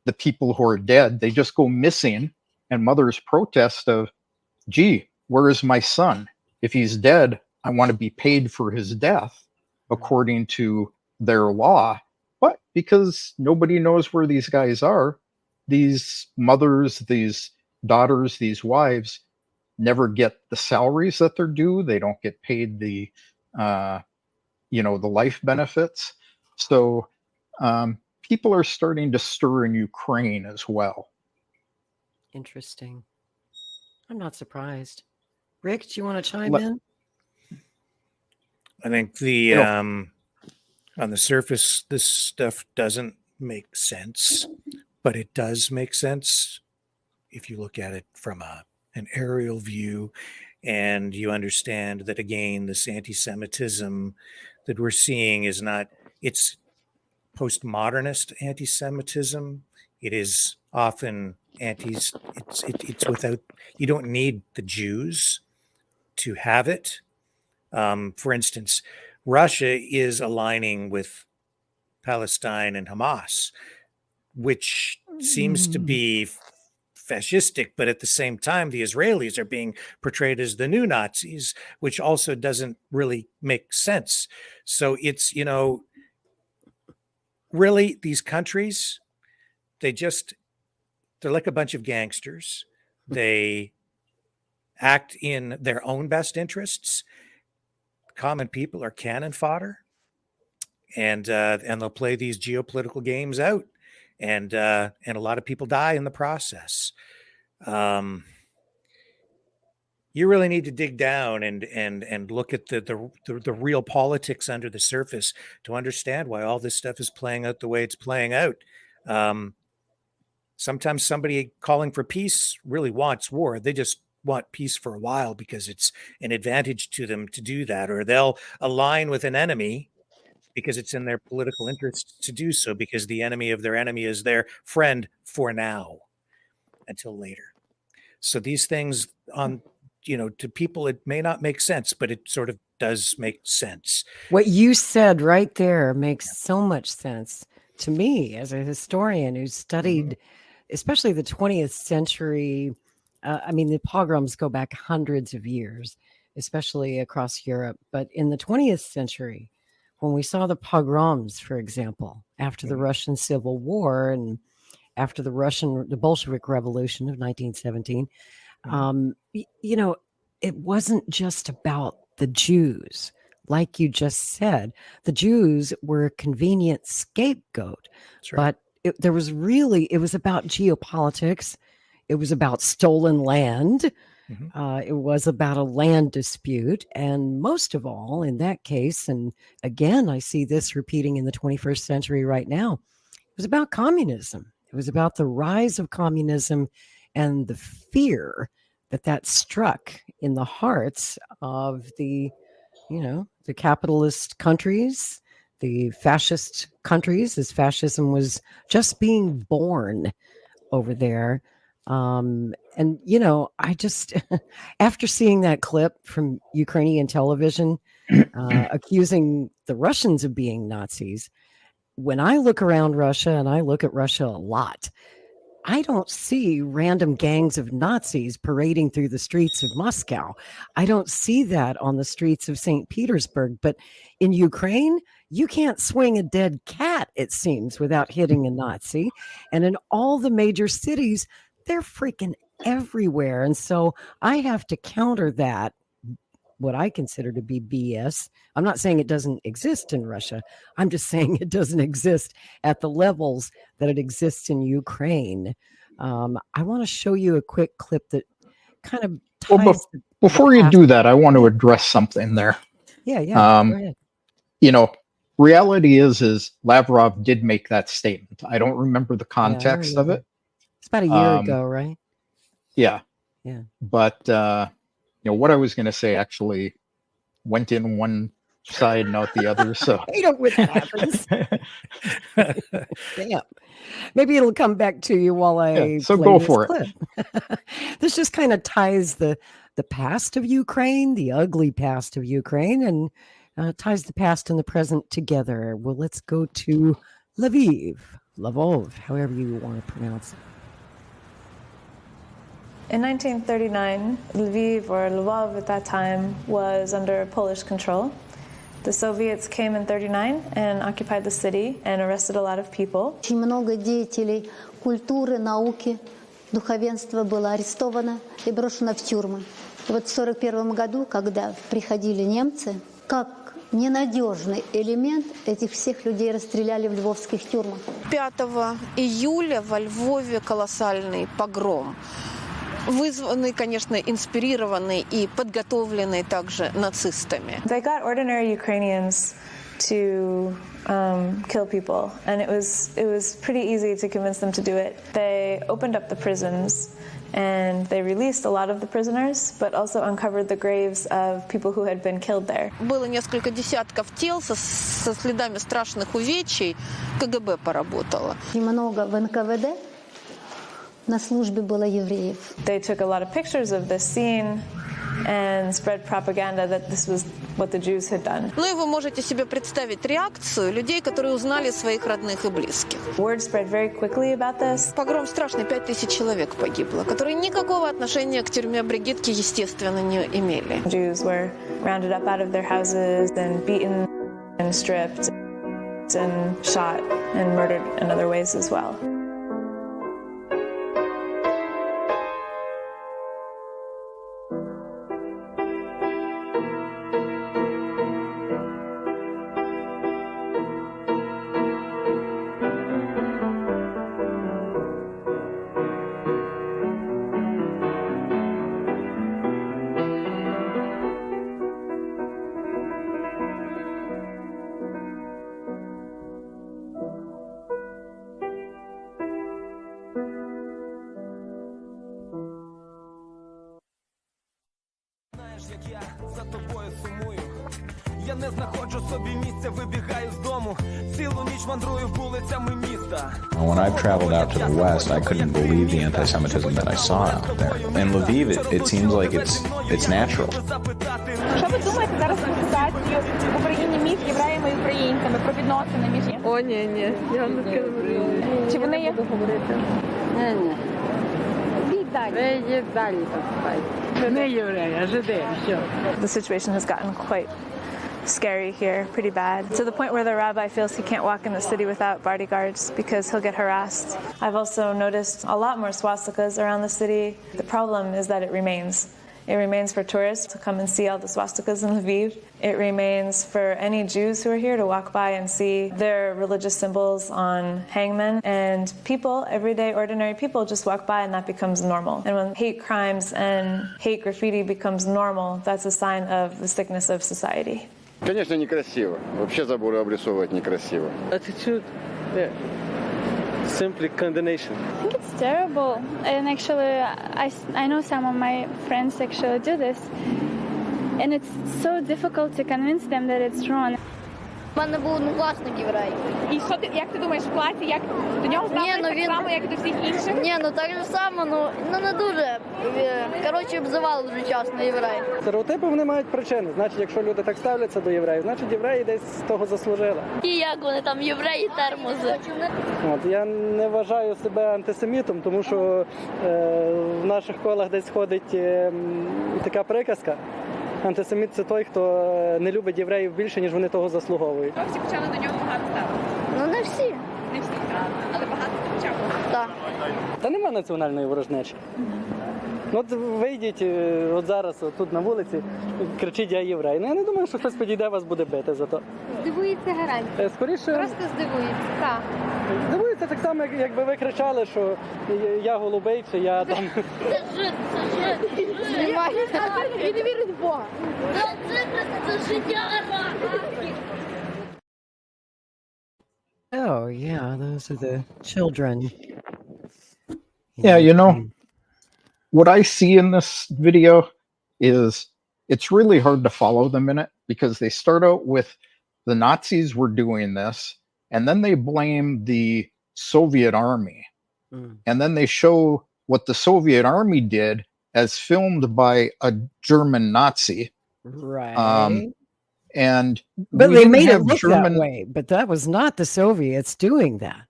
the people who are dead. They just go missing, and mothers protest of, gee, where is my son? If he's dead, I want to be paid for his death according to their law. But because nobody knows where these guys are, these mothers, these daughters, these wives never get the salaries that they're due. They don't get paid the, the life benefits. So people are starting to stir in Ukraine as well. Interesting. I'm not surprised. Rick, do you want to chime in? I think the on the surface, this stuff doesn't make sense, but it does make sense if you look at it from an aerial view, and you understand that, again, this anti-Semitism that we're seeing is not, it's postmodernist anti-Semitism. It is often it's without, you don't need the Jews to have it. For instance, Russia is aligning with Palestine and Hamas, which seems to be fascistic, but at the same time, the Israelis are being portrayed as the new Nazis, which also doesn't really make sense. So it's, really, these countries, they're like a bunch of gangsters. They act in their own best interests. Common people are cannon fodder, and they'll play these geopolitical games out, and a lot of people die in the process. You really need to dig down and look at the real politics under the surface to understand why all this stuff is playing out the way it's playing out. Sometimes somebody calling for peace really wants war. They just want peace for a while because it's an advantage to them to do that, or they'll align with an enemy because it's in their political interest to do so, because the enemy of their enemy is their friend for now until later. So these things to people, it may not make sense, but it sort of does make sense. What you said right there makes so much sense to me as a historian who studied especially the 20th century. The pogroms go back hundreds of years, especially across Europe. But in the 20th century, when we saw the pogroms, for example, after the Russian Civil War and after the Bolshevik Revolution of 1917, it wasn't just about the Jews. Like you just said, the Jews were a convenient scapegoat. Right. But it was about geopolitics. It was about stolen land. It was about a land dispute. And most of all, in that case, and again, I see this repeating in the 21st century right now, it was about communism. It was about the rise of communism and the fear that struck in the hearts of the capitalist countries, the fascist countries, as fascism was just being born over there. I just, after seeing that clip from Ukrainian television, accusing the Russians of being Nazis, when I look around Russia, and I look at Russia a lot, I don't see random gangs of Nazis parading through the streets of Moscow. I don't see that on the streets of St. Petersburg. But in Ukraine, you can't swing a dead cat, it seems, without hitting a Nazi. And in all the major cities, they're freaking everywhere. And so I have to counter that, what I consider to be BS. I'm not saying it doesn't exist in Russia. I'm just saying it doesn't exist at the levels that it exists in Ukraine. I want to show you a quick clip that kind of ties before you do that, I want to address something there. Yeah. Go ahead. Reality is Lavrov did make that statement. I don't remember the context of it. It's about a year ago, right? Yeah. Yeah. But what I was going to say actually went in one side, not the other. So when that happens. Damn. Maybe it'll come back to you while I so play go this for clip. This just kind of ties the past of Ukraine, the ugly past of Ukraine, and ties the past and the present together. Well, let's go to Lvov, however you want to pronounce it. In 1939, Lviv, or Lvov at that time, was under Polish control. The Soviets came in 1939 and occupied the city and arrested a lot of people. Очень много деятелей культуры, науки, духовенства было арестовано и брошено в тюрьмы. И вот в 1941 году, когда приходили немцы, как ненадежный элемент, этих всех людей расстреляли в львовских тюрьмах. 5 июля во Львове колоссальный погром. вызваны, конечно, инспирированы и подготовлены также нацистами. They got ordinary Ukrainians to kill people, and it was pretty easy to convince them to do it. They opened up the prisons and they released a lot of the prisoners, but also uncovered the graves of people who had been killed there. Было несколько десятков тел со следами страшных увечий. КГБ поработало. Немного в НКВД на службе было евреев. They took a lot of pictures of this scene and spread propaganda that this was what the Jews had done. Ну и вы можете себе представить реакцию людей, которые узнали своих родных и близких. Word spread very quickly about this. Погром страшный, 5000 человек погибло, которые никакого отношения к тюрьме Бригитки, естественно, не имели. Jews were rounded up out of their houses and beaten and stripped and shot and murdered in other ways as well. Я не знаходжу собі місця, вибігаю з дому, цілу ніч мандрую вулицями міста. When I traveled out to the west, I couldn't believe the anti-Semitism that I saw out there. In Lviv, it seems like it's natural. Що ви думаєте зараз про ситуацію в Україні між євреями і українцями, про відносини між ними? О, ні, я не говорю. Чи вони є? Ні. Ви далі поступайте. Не євреї, а жиди, все. The situation has gotten quite scary here, pretty bad, to the point where the rabbi feels he can't walk in the city without bodyguards because he'll get harassed. I've also noticed a lot more swastikas around the city. The problem is that it remains. It remains for tourists to come and see all the swastikas in Lviv. It remains for any Jews who are here to walk by and see their religious symbols on hangmen. And people, everyday ordinary people, just walk by and that becomes normal. And when hate crimes and hate graffiti becomes normal, that's a sign of the sickness of society. Конечно, некрасиво. Вообще заборы обрисовывать некрасиво. Attitude, yeah. Simply condemnation. I think it's terrible, and actually I know some of my friends actually do this, and it's so difficult to convince them that it's wrong. У мене був однокласник єврей. І що ти, як ти думаєш, в класі, як до нього ставилися так само, як і до всіх інших? Ні, так же само, не дуже. Коротше, обзивали дуже часто євреї. Стереотипи, вони мають причини. Значить, якщо люди так ставляться до євреїв, значить євреї десь з того заслужили. І як вони там, євреї, термози. Я не вважаю себе антисемітом, тому що в наших колах десь ходить така приказка. Антисеміт – це той, хто не любить євреїв більше, ніж вони того заслуговують. Ви всі почали до нього погано ставити? Ну, не всі. Не всі, але багато почали. Так. Та нема національної ворожнечі. От вийдіть от зараз тут на вулиці, кричіть «Я єврей». Ну, я не думаю, що хтось підійде, вас буде бити за то. Здивується гарантія. Скоріше... Просто здивується, так. Здивується так само, якби ви кричали, що я голубий, чи я там... Це жит. Він не вірить в Бога. Це життя арабів. Oh, yeah, those are the children. Yeah, you know, what I see in this video is it's really hard to follow them in it because they start out with the Nazis were doing this, and then they blame the Soviet army. And then they show what the Soviet army did as filmed by a German Nazi. Right. And but they made it look that way, but that was not the Soviets doing that.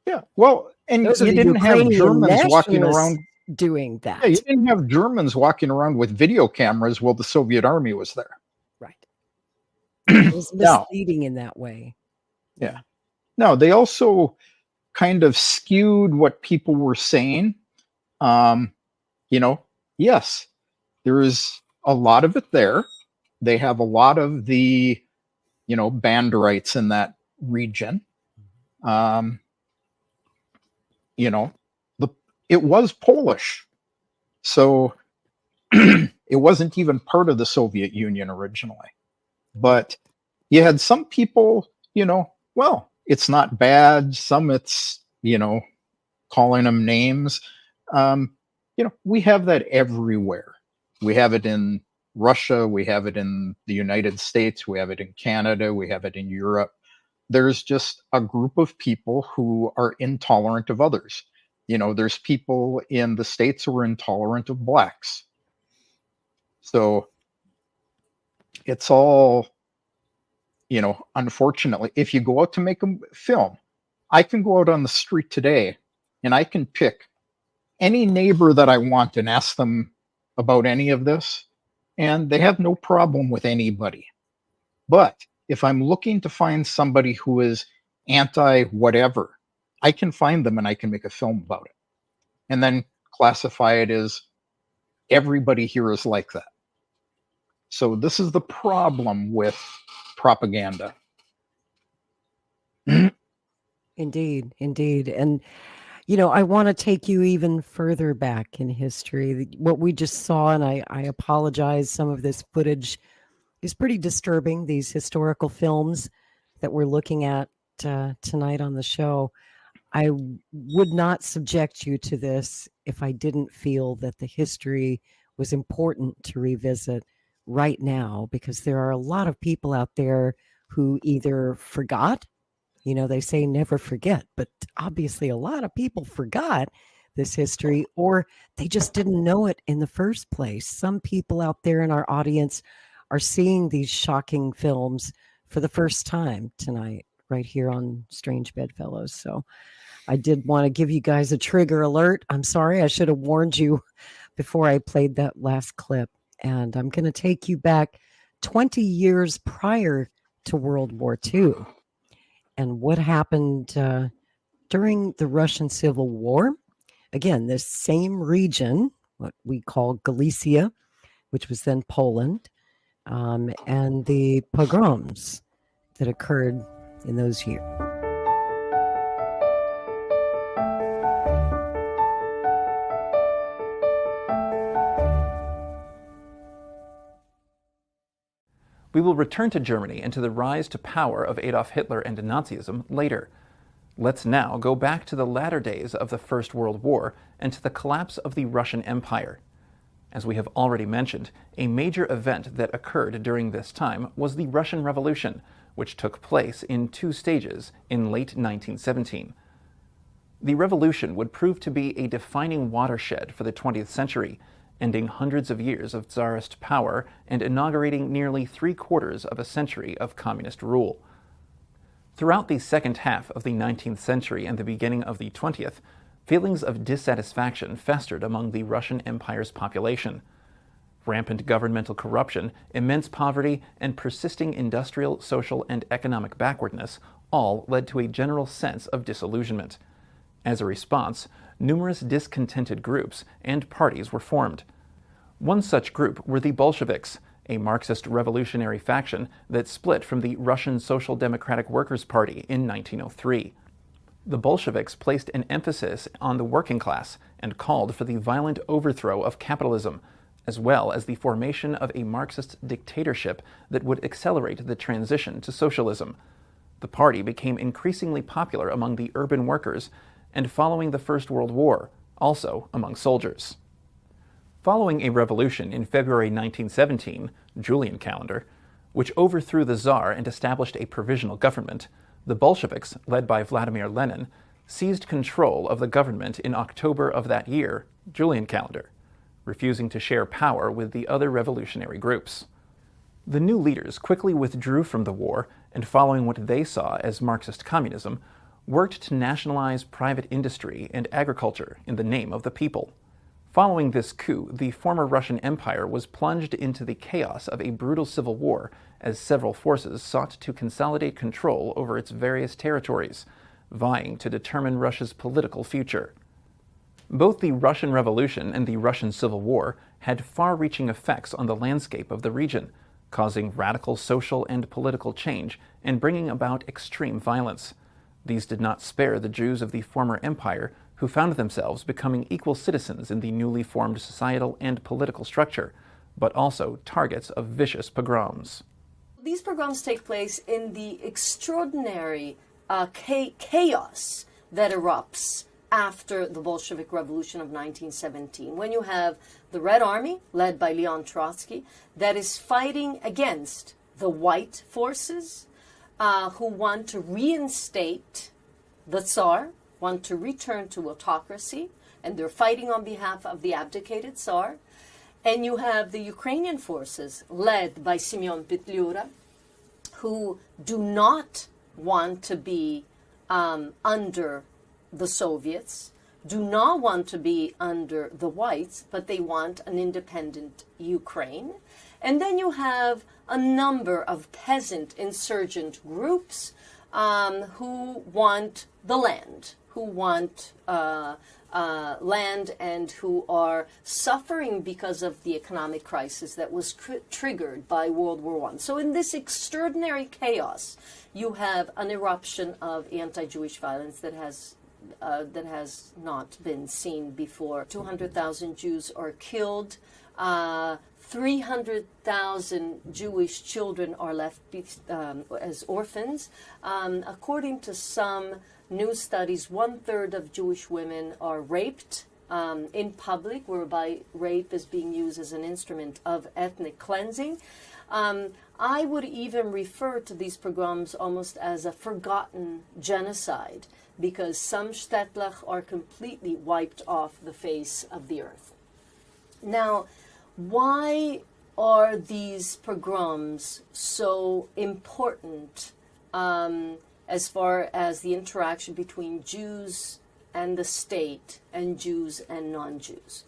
Yeah, well, and you didn't have Germans walking around doing that. Yeah, you didn't have Germans walking around with video cameras while the Soviet army was there. Right. It was misleading in that way. Yeah. No, they also kind of skewed what people were saying. You know, yes, there is a lot of it there. They have a lot of the, you know, Banderites in that region. You know, it was Polish. So it wasn't even part of the Soviet Union originally. But you had some people, well, it's not bad. Some it's, calling them names. We have that everywhere. We have it in Russia. We have it in the United States. We have it in Canada. We have it in Europe. There's just a group of people who are intolerant of others. There's people in the States who are intolerant of blacks. So it's all, unfortunately, if you go out to make a film, I can go out on the street today and I can pick any neighbor that I want and ask them about any of this, and they have no problem with anybody. But if I'm looking to find somebody who is anti-whatever, I can find them and I can make a film about it. And then classify it as everybody here is like that. So this is the problem with propaganda. Indeed, indeed. And, I want to take you even further back in history. What we just saw, and I apologize, some of this footage is pretty disturbing, these historical films that we're looking at tonight on the show. I would not subject you to this if I didn't feel that the history was important to revisit right now, because there are a lot of people out there who either forgot, they say never forget, but obviously a lot of people forgot this history, or they just didn't know it in the first place. Some people out there in our audience are seeing these shocking films for the first time tonight, right here on Strange Bedfellows. So I did want to give you guys a trigger alert. I'm sorry, I should have warned you before I played that last clip. And I'm going to take you back 20 years prior to World War II. And what happened during the Russian Civil War. Again, this same region, what we call Galicia, which was then Poland, and the pogroms that occurred in those years. We will return to Germany and to the rise to power of Adolf Hitler and Nazism later. Let's now go back to the latter days of the First World War and to the collapse of the Russian Empire. As we have already mentioned, a major event that occurred during this time was the Russian Revolution, which took place in 2 stages in late 1917. The revolution would prove to be a defining watershed for the 20th century, ending hundreds of years of Tsarist power and inaugurating nearly 3/4 of a century of communist rule. Throughout the second half of the 19th century and the beginning of the 20th, feelings of dissatisfaction festered among the Russian Empire's population. Rampant governmental corruption, immense poverty, and persisting industrial, social, and economic backwardness all led to a general sense of disillusionment. As a response, numerous discontented groups and parties were formed. One such group were the Bolsheviks, a Marxist revolutionary faction that split from the Russian Social Democratic Workers' Party in 1903. The Bolsheviks placed an emphasis on the working class and called for the violent overthrow of capitalism, as well as the formation of a Marxist dictatorship that would accelerate the transition to socialism. The party became increasingly popular among the urban workers and following the First World War, also among soldiers. Following a revolution in February 1917, Julian calendar, which overthrew the Tsar and established a provisional government, the Bolsheviks, led by Vladimir Lenin, seized control of the government in October of that year, Julian calendar, refusing to share power with the other revolutionary groups. The new leaders quickly withdrew from the war and, following what they saw as Marxist communism, worked to nationalize private industry and agriculture in the name of the people. Following this coup, the former Russian Empire was plunged into the chaos of a brutal civil war as several forces sought to consolidate control over its various territories, vying to determine Russia's political future. Both the Russian Revolution and the Russian Civil War had far-reaching effects on the landscape of the region, causing radical social and political change and bringing about extreme violence. These did not spare the Jews of the former empire, who found themselves becoming equal citizens in the newly formed societal and political structure, but also targets of vicious pogroms. These pogroms take place in the extraordinary chaos that erupts after the Bolshevik Revolution of 1917, when you have the Red Army, led by Leon Trotsky, that is fighting against the white forces who want to reinstate the Tsar, want to return to autocracy, and they're fighting on behalf of the abdicated Tsar. And you have the Ukrainian forces, led by Simeon Petliura, who do not want to be under the Soviets, do not want to be under the whites, but they want an independent Ukraine. And then you have a number of peasant insurgent groups who want the land, who want land, and who are suffering because of the economic crisis that was triggered by World War I. So in this extraordinary chaos, you have an eruption of anti-Jewish violence that has not been seen before. 200,000 Jews are killed. 300,000 Jewish children are left as orphans. According to some new studies, 1/3 of Jewish women are raped in public, whereby rape is being used as an instrument of ethnic cleansing. I would even refer to these pogroms almost as a forgotten genocide, because some shtetl are completely wiped off the face of the earth. Now, why are these pogroms so important as far as the interaction between Jews and the state and Jews and non-Jews?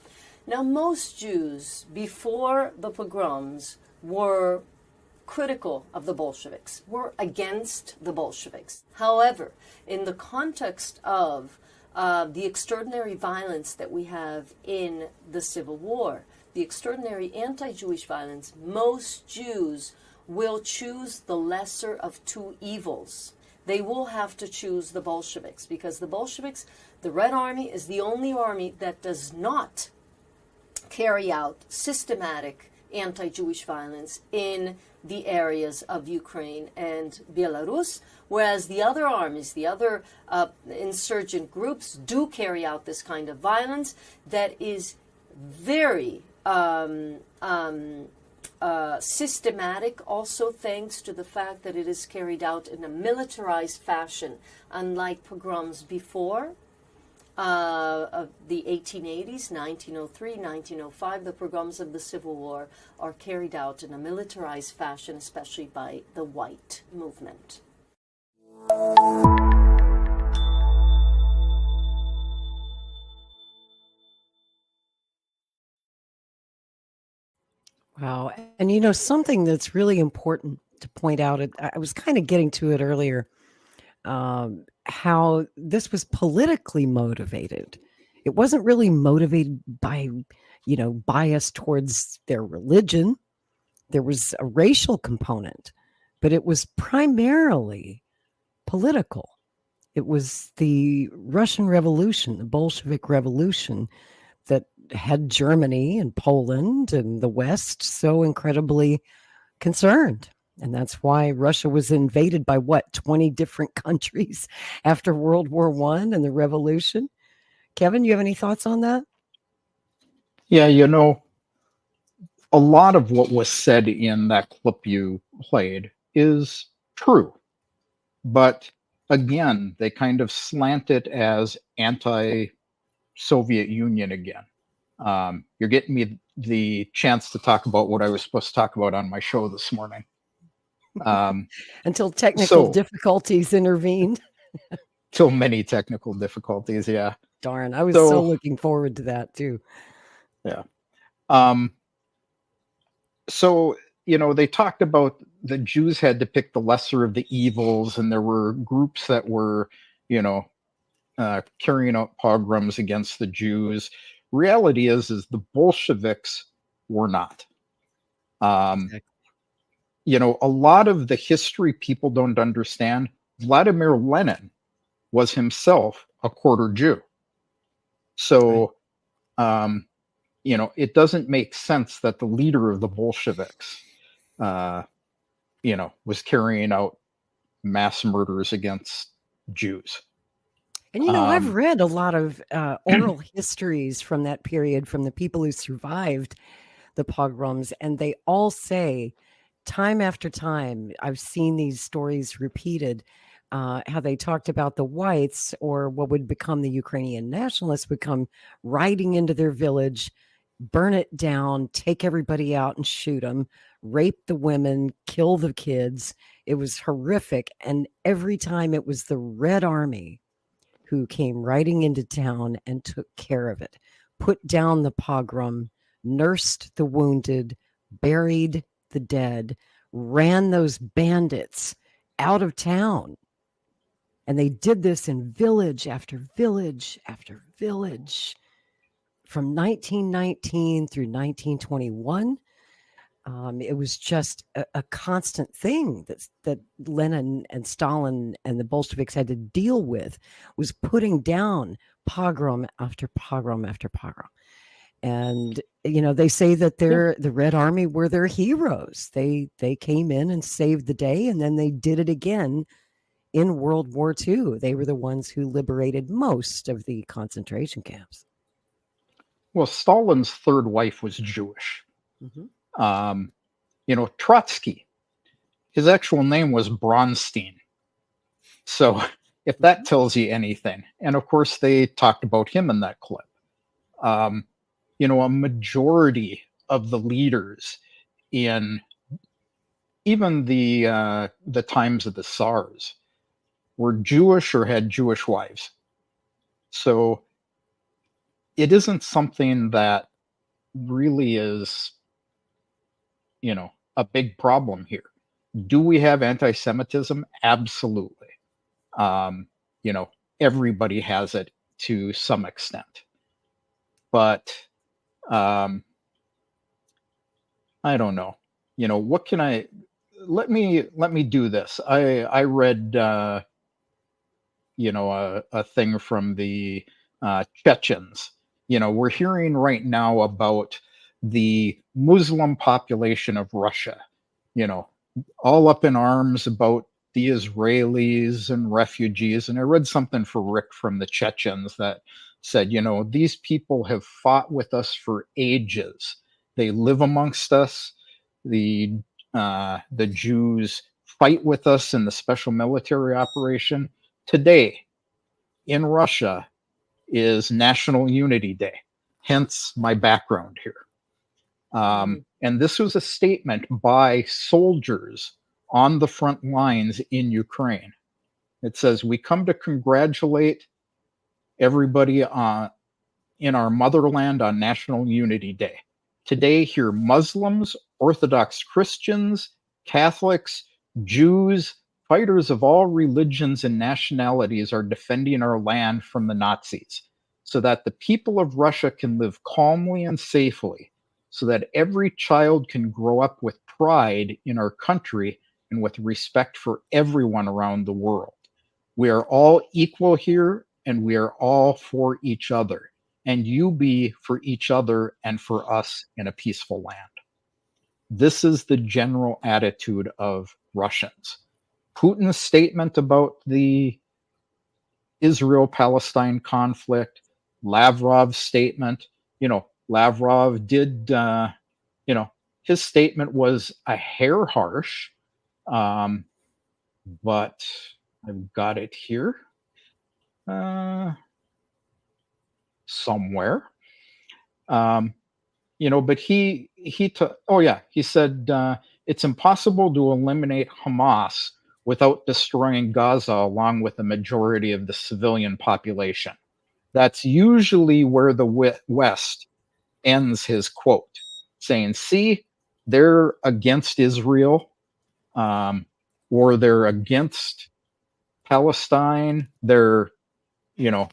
Now, most Jews before the pogroms were critical of the Bolsheviks, were against the Bolsheviks. However, in the context of the extraordinary violence that we have in the Civil War, the extraordinary anti-Jewish violence, most Jews will choose the lesser of two evils. They will have to choose the Bolsheviks, because the Bolsheviks, the Red Army, is the only army that does not carry out systematic anti-Jewish violence in the areas of Ukraine and Belarus, whereas the other armies, the other insurgent groups do carry out this kind of violence that is very systematic, also thanks to the fact that it is carried out in a militarized fashion, unlike pogroms before. Of the 1880s, 1903, 1905, the pogroms of the Civil War are carried out in a militarized fashion, especially by the white movement. Wow. And you know, something that's really important to point out, I was kind of getting to it earlier, how this was politically motivated. It wasn't really motivated by, bias towards their religion. There was a racial component, but it was primarily political. It was the Russian Revolution, the Bolshevik Revolution, that had Germany and Poland and the West so incredibly concerned. And that's why Russia was invaded by 20 different countries after World War I and the revolution. Kevin, you have any thoughts on that? Yeah, a lot of what was said in that clip you played is true. But again, they kind of slant it as anti-Soviet Union again. You're getting me the chance to talk about what I was supposed to talk about on my show this morning. Until technical difficulties intervened. Till many technical difficulties, yeah. Darn, I was so looking forward to that too. Yeah. So, they talked about the Jews had to pick the lesser of the evils, and there were groups that were, carrying out pogroms against the Jews. Reality is the Bolsheviks were not. A lot of the history people don't understand. Vladimir Lenin was himself a quarter Jew. So, it doesn't make sense that the leader of the Bolsheviks, was carrying out mass murders against Jews. And I've read a lot of oral histories from that period from the people who survived the pogroms, and they all say, time after time, I've seen these stories repeated, how they talked about the whites, or what would become the Ukrainian nationalists, would come riding into their village, burn it down, take everybody out and shoot them, rape the women, kill the kids. It was horrific. And every time it was the Red Army who came riding into town and took care of it, put down the pogrom, nursed the wounded, buried the dead, ran those bandits out of town. And they did this in village after village after village from 1919 through 1921. It was just a constant thing that Lenin and Stalin and the Bolsheviks had to deal with, was putting down pogrom after pogrom after pogrom. And, they say that the Red Army were their heroes. They came in and saved the day, and then they did it again in World War II. They were the ones who liberated most of the concentration camps. Well, Stalin's third wife was Jewish. Mm-hmm. Trotsky, his actual name was Bronstein. So if that tells you anything, and of course they talked about him in that clip. A majority of the leaders in even the times of the Tsars were Jewish or had Jewish wives. So it isn't something that really is, a big problem here. Do we have anti-Semitism? Absolutely. Everybody has it to some extent. But I don't know. What can let me do this. I read a thing from the Chechens. We're hearing right now about the Muslim population of Russia, all up in arms about the Israelis and refugees. And I read something for Rick from the Chechens that said, these people have fought with us for ages. They live amongst us. The Jews fight with us in the special military operation. Today in Russia is National Unity Day, hence my background here. And this was a statement by soldiers on the front lines in Ukraine. It says, "We come to congratulate everybody in our motherland on National Unity Day. Today, here Muslims, Orthodox Christians, Catholics, Jews, fighters of all religions and nationalities are defending our land from the Nazis, so that the people of Russia can live calmly and safely, so that every child can grow up with pride in our country and with respect for everyone around the world. We are all equal here, and we are all for each other, and you be for each other and for us in a peaceful land." This is the general attitude of Russians. Putin's statement about the Israel-Palestine conflict, Lavrov's statement, Lavrov did, his statement was a hair harsh, but I've got it here somewhere. But he said it's impossible to eliminate Hamas without destroying Gaza along with the majority of the civilian population. That's usually where the West ends his quote, saying, see, they're against Israel, or they're against Palestine, they're,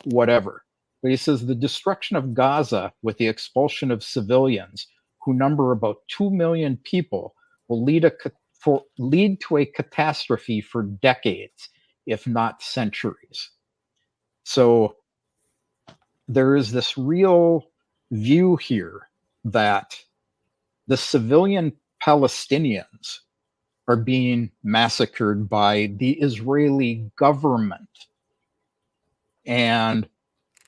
whatever. But he says the destruction of Gaza with the expulsion of civilians, who number about 2 million people, will lead to a catastrophe for decades, if not centuries. So there is this real view here that the civilian Palestinians are being massacred by the Israeli government. And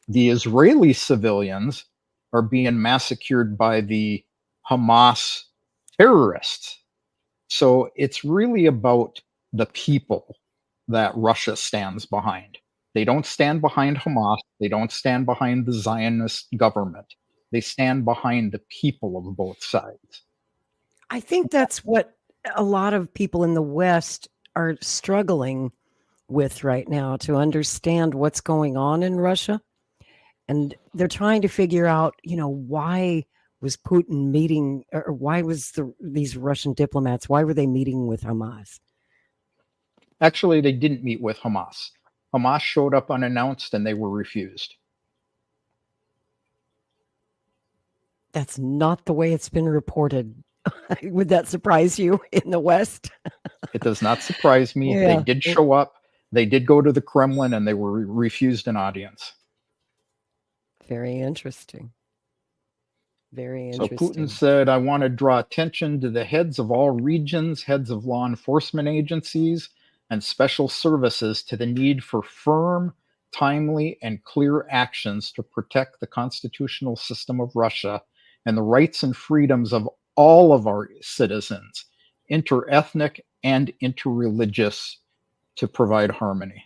the Israeli civilians are being massacred by the Hamas terrorists. So it's really about the people that Russia stands behind. They don't stand behind Hamas. They don't stand behind the Zionist government. They stand behind the people of both sides. I think that's what a lot of people in the West are struggling with right now, to understand what's going on in Russia. And they're trying to figure out, why was Putin meeting, or why was these Russian diplomats, why were they meeting with Hamas? Actually, they didn't meet with Hamas. Hamas showed up unannounced and they were refused. That's not the way it's been reported. Would that surprise you in the West? It does not surprise me. Yeah. They did show up. They did go to the Kremlin and they were refused an audience. Very interesting. Very So interesting. Putin said, I want to draw attention to the heads of all regions, heads of law enforcement agencies, and special services to the need for firm, timely, and clear actions to protect the constitutional system of Russia and the rights and freedoms of all of our citizens, interethnic and interreligious, to provide harmony.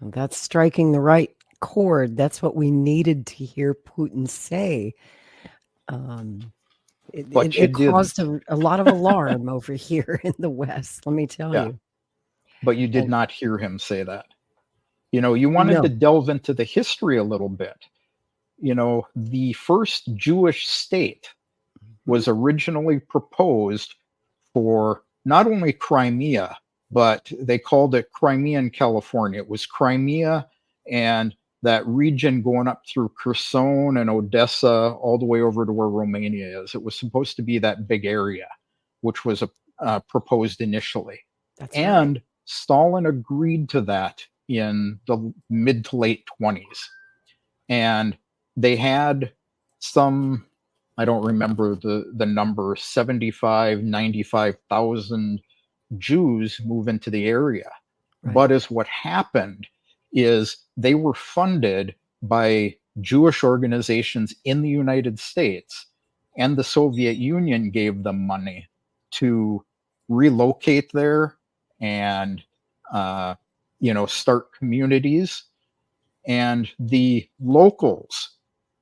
Well, that's striking the right chord. That's what we needed to hear Putin say. It caused a lot of alarm over here in the West, let me tell you. But you did not hear him say that. You wanted to delve into the history a little bit. The first Jewish state was originally proposed for not only Crimea, but they called it Crimean California. It was Crimea and that region going up through Kherson and Odessa all the way over to where Romania is. It was supposed to be that big area, which was proposed initially. And Stalin agreed to that in the mid to late 20s. And they had some, I don't remember the number, 75, 95,000 Jews move into the area. Right. But as what happened is they were funded by Jewish organizations in the United States, and the Soviet Union gave them money to relocate there and start communities. And the locals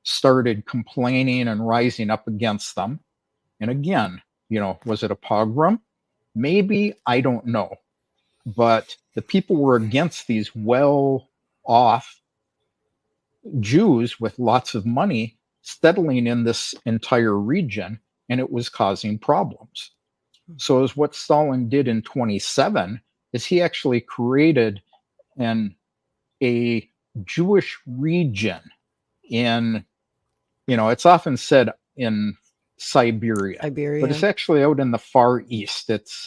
started complaining and rising up against them. And again, was it a pogrom? Maybe, I don't know. But the people were against these well-off Jews with lots of money settling in this entire region, and it was causing problems. So as what Stalin did in 27 is he actually created a Jewish region in, it's often said in Siberia, but it's actually out in the Far East. It's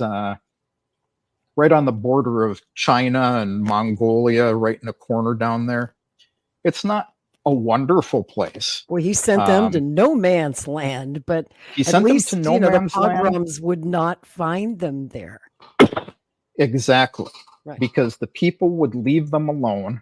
right on the border of China and Mongolia, right in the corner down there. It's not a wonderful place. Well, he sent them to no man's land, but he sent them to no man's the pogroms would not find them there. Exactly. Right. Because the people would leave them alone,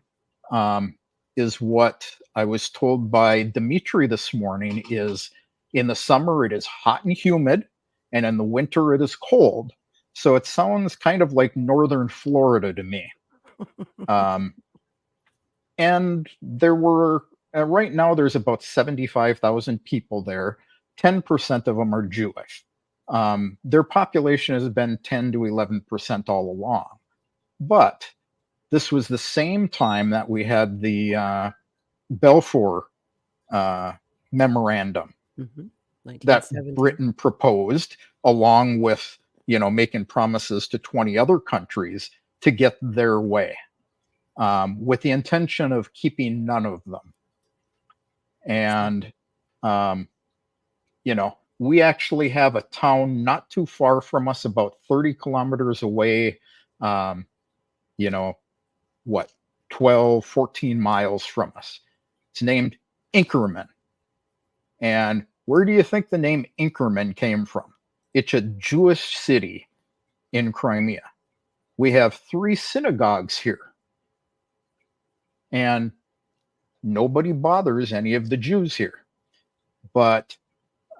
is what I was told by Dmitry this morning. Is in the summer it is hot and humid, and in the winter it is cold. So it sounds kind of like northern Florida to me. And there were, right now there's about 75,000 people there. 10% of them are Jewish. Their population has been 10 to 11% all along. But this was the same time that we had the Balfour Memorandum that Britain proposed, along with, making promises to 20 other countries to get their way, with the intention of keeping none of them. And, we actually have a town not too far from us, about 30 kilometers away, 12, 14 miles from us. It's named Inkerman. And where do you think the name Inkerman came from? It's a Jewish city in Crimea. We have 3 synagogues here. And nobody bothers any of the Jews here. But,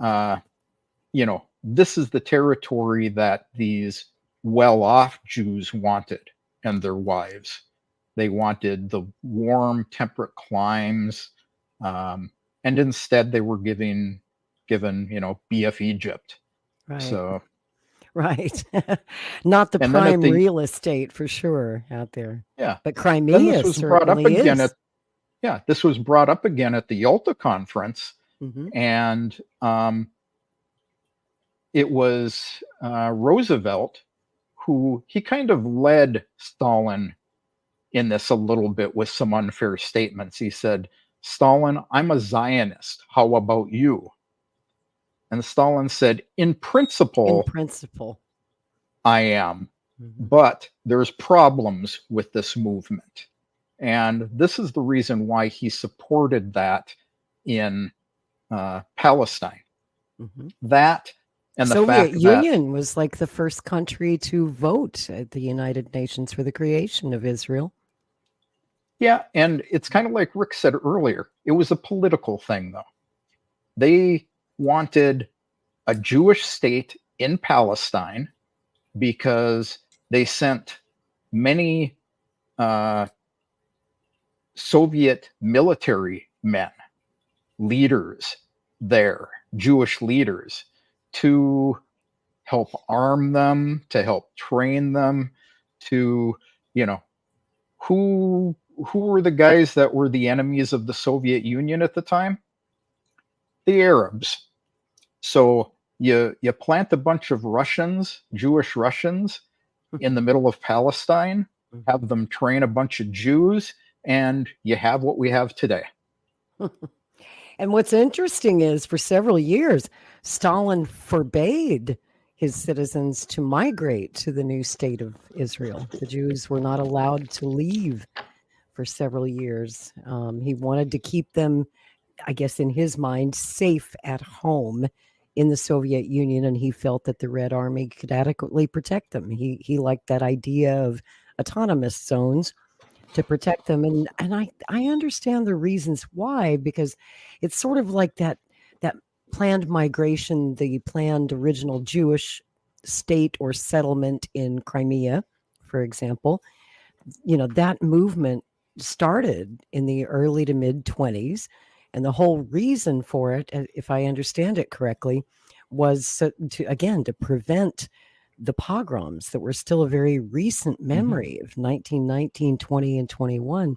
you know, this is the territory that these well-off Jews wanted and their wives. They wanted the warm, temperate climes, and instead they were given, you know, BF Egypt. Right. So, right. Not the and then prime real estate for sure out there. Yeah. But then Crimea this was brought up certainly again is. this was brought up again at the Yalta conference, and it was Roosevelt who he kind of led Stalin in this a little bit with some unfair statements. He said, "Stalin, I'm a Zionist. How about you?" And Stalin said, in principle, I am, but there's problems with this movement. And this is the reason why he supported that in Palestine. That and the Soviet fact Union was like the first country to vote at the United Nations for the creation of Israel. Yeah, and it's kind of like Rick said earlier. It was a political thing, though. They wanted a Jewish state in Palestine because they sent many Soviet military men, leaders there, Jewish leaders, to help arm them, to help train them, to, you know, who were the guys that were the enemies of the Soviet Union at the time? The Arabs. So you plant a bunch of Russians, Jewish Russians, in the middle of Palestine, have them train a bunch of Jews, and you have what we have today. And what's interesting is for several years, Stalin forbade his citizens to migrate to the new state of Israel. The Jews were not allowed to leave for several years. He wanted to keep them, I guess, in his mind, safe at home in the Soviet Union, and he felt that the Red Army could adequately protect them. He liked that idea of autonomous zones to protect them, and I understand the reasons why, because it's sort of like that planned migration, the planned original Jewish state or settlement in Crimea, for example. You know, that movement started in the early to mid 20s, and the whole reason for it, if I understand it correctly, was to prevent the pogroms that were still a very recent memory of 1919, 20, and 21,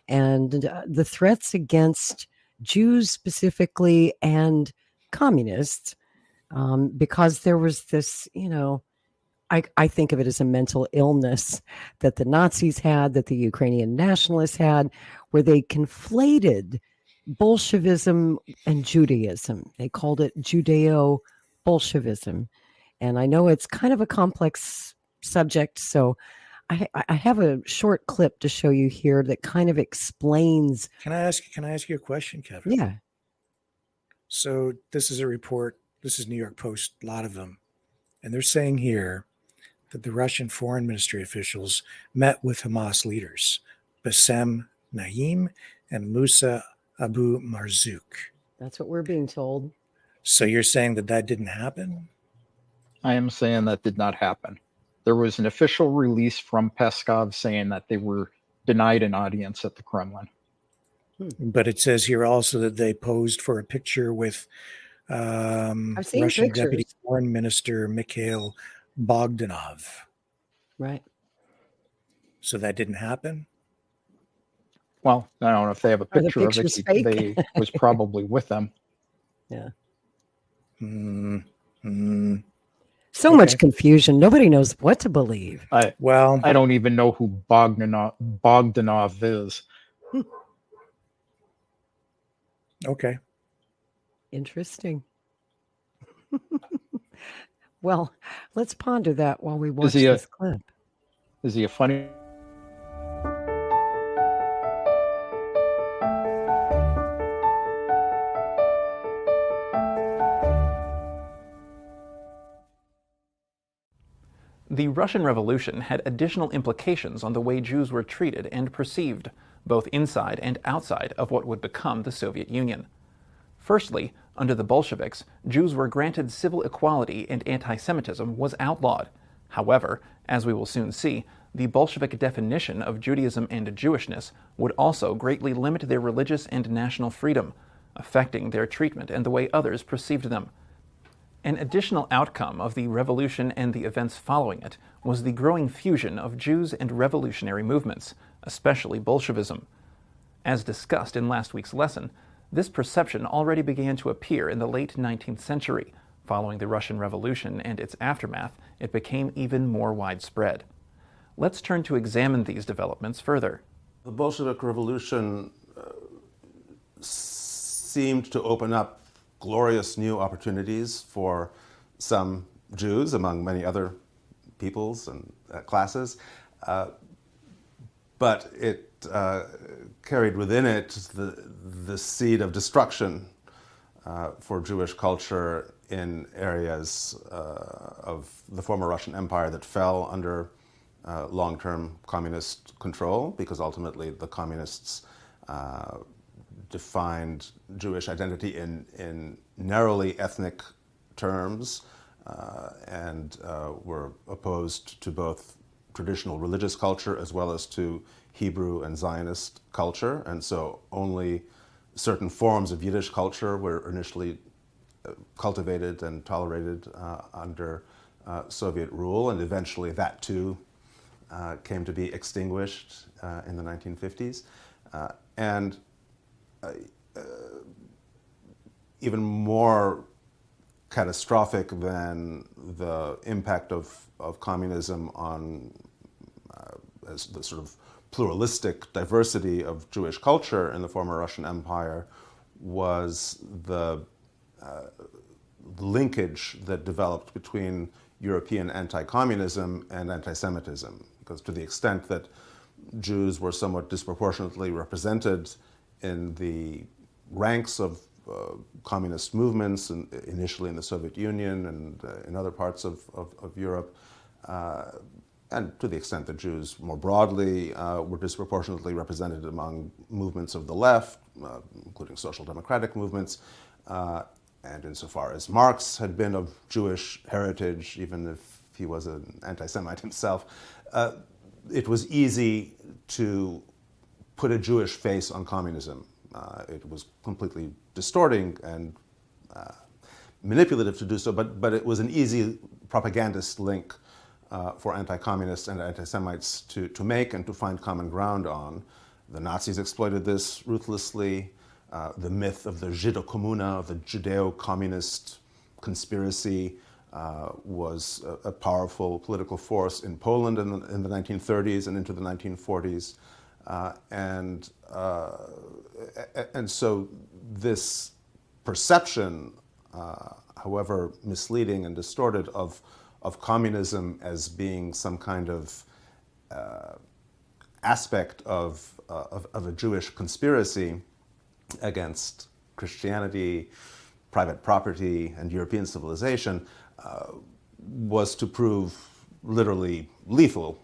and the threats against Jews specifically and communists, because there was this, you know, I think of it as a mental illness that the Nazis had, that the Ukrainian nationalists had, where they conflated Bolshevism and Judaism. They called it Judeo-Bolshevism. And I know it's kind of a complex subject, so I have a short clip to show you here that kind of explains. Can I ask you a question, Kevin? Yeah. So this is a report. This is New York Post, a lot of them. And they're saying here that the Russian foreign ministry officials met with Hamas leaders, Bassem Naim and Musa Abu Marzouk. That's what we're being told. So you're saying that didn't happen? I am saying that did not happen. There was an official release from Peskov saying that they were denied an audience at the Kremlin. But it says here also that they posed for a picture with Russian Deputy Foreign Minister Mikhail Bogdanov. Right. So that didn't happen? Well, I don't know if they have a Are the picture of pictures it. fake? They was probably with them. Yeah. So much confusion. Nobody knows what to believe. I don't even know who Bogdanov is. Okay. Interesting. Well, let's ponder that while we watch this clip. Is he a funny? The Russian Revolution had additional implications on the way Jews were treated and perceived, both inside and outside of what would become the Soviet Union. Firstly, under the Bolsheviks, Jews were granted civil equality and anti-Semitism was outlawed. However, as we will soon see, the Bolshevik definition of Judaism and Jewishness would also greatly limit their religious and national freedom, affecting their treatment and the way others perceived them. An additional outcome of the revolution and the events following it was the growing fusion of Jews and revolutionary movements, especially Bolshevism. As discussed in last week's lesson, this perception already began to appear in the late 19th century. Following the Russian Revolution and its aftermath, it became even more widespread. Let's turn to examine these developments further. The Bolshevik Revolution seemed to open up glorious new opportunities for some Jews, among many other peoples and classes, but it carried within it the seed of destruction for Jewish culture in areas of the former Russian Empire that fell under long-term communist control, because ultimately the communists defined Jewish identity in narrowly ethnic terms and were opposed to both traditional religious culture as well as to Hebrew and Zionist culture. And so only certain forms of Yiddish culture were initially cultivated and tolerated under Soviet rule, and eventually that too came to be extinguished in the 1950s. And even more catastrophic than the impact of communism on as the sort of pluralistic diversity of Jewish culture in the former Russian Empire was the linkage that developed between European anti-communism and anti-Semitism, because to the extent that Jews were somewhat disproportionately represented in the ranks of communist movements, and initially in the Soviet Union and in other parts of Europe, and to the extent that Jews more broadly were disproportionately represented among movements of the left, including social democratic movements, and insofar as Marx had been of Jewish heritage, even if he was an anti-Semite himself, it was easy to put a Jewish face on communism. It was completely distorting and manipulative to do so, but it was an easy propagandist link for anti-communists and anti-Semites to make and to find common ground on. The Nazis exploited this ruthlessly. The myth of the Żydokomuna, of the Judeo-communist conspiracy, was a powerful political force in Poland in the 1930s and into the 1940s. And so this perception, however misleading and distorted, of communism as being some kind of aspect of a Jewish conspiracy against Christianity, private property, and European civilization, was to prove literally lethal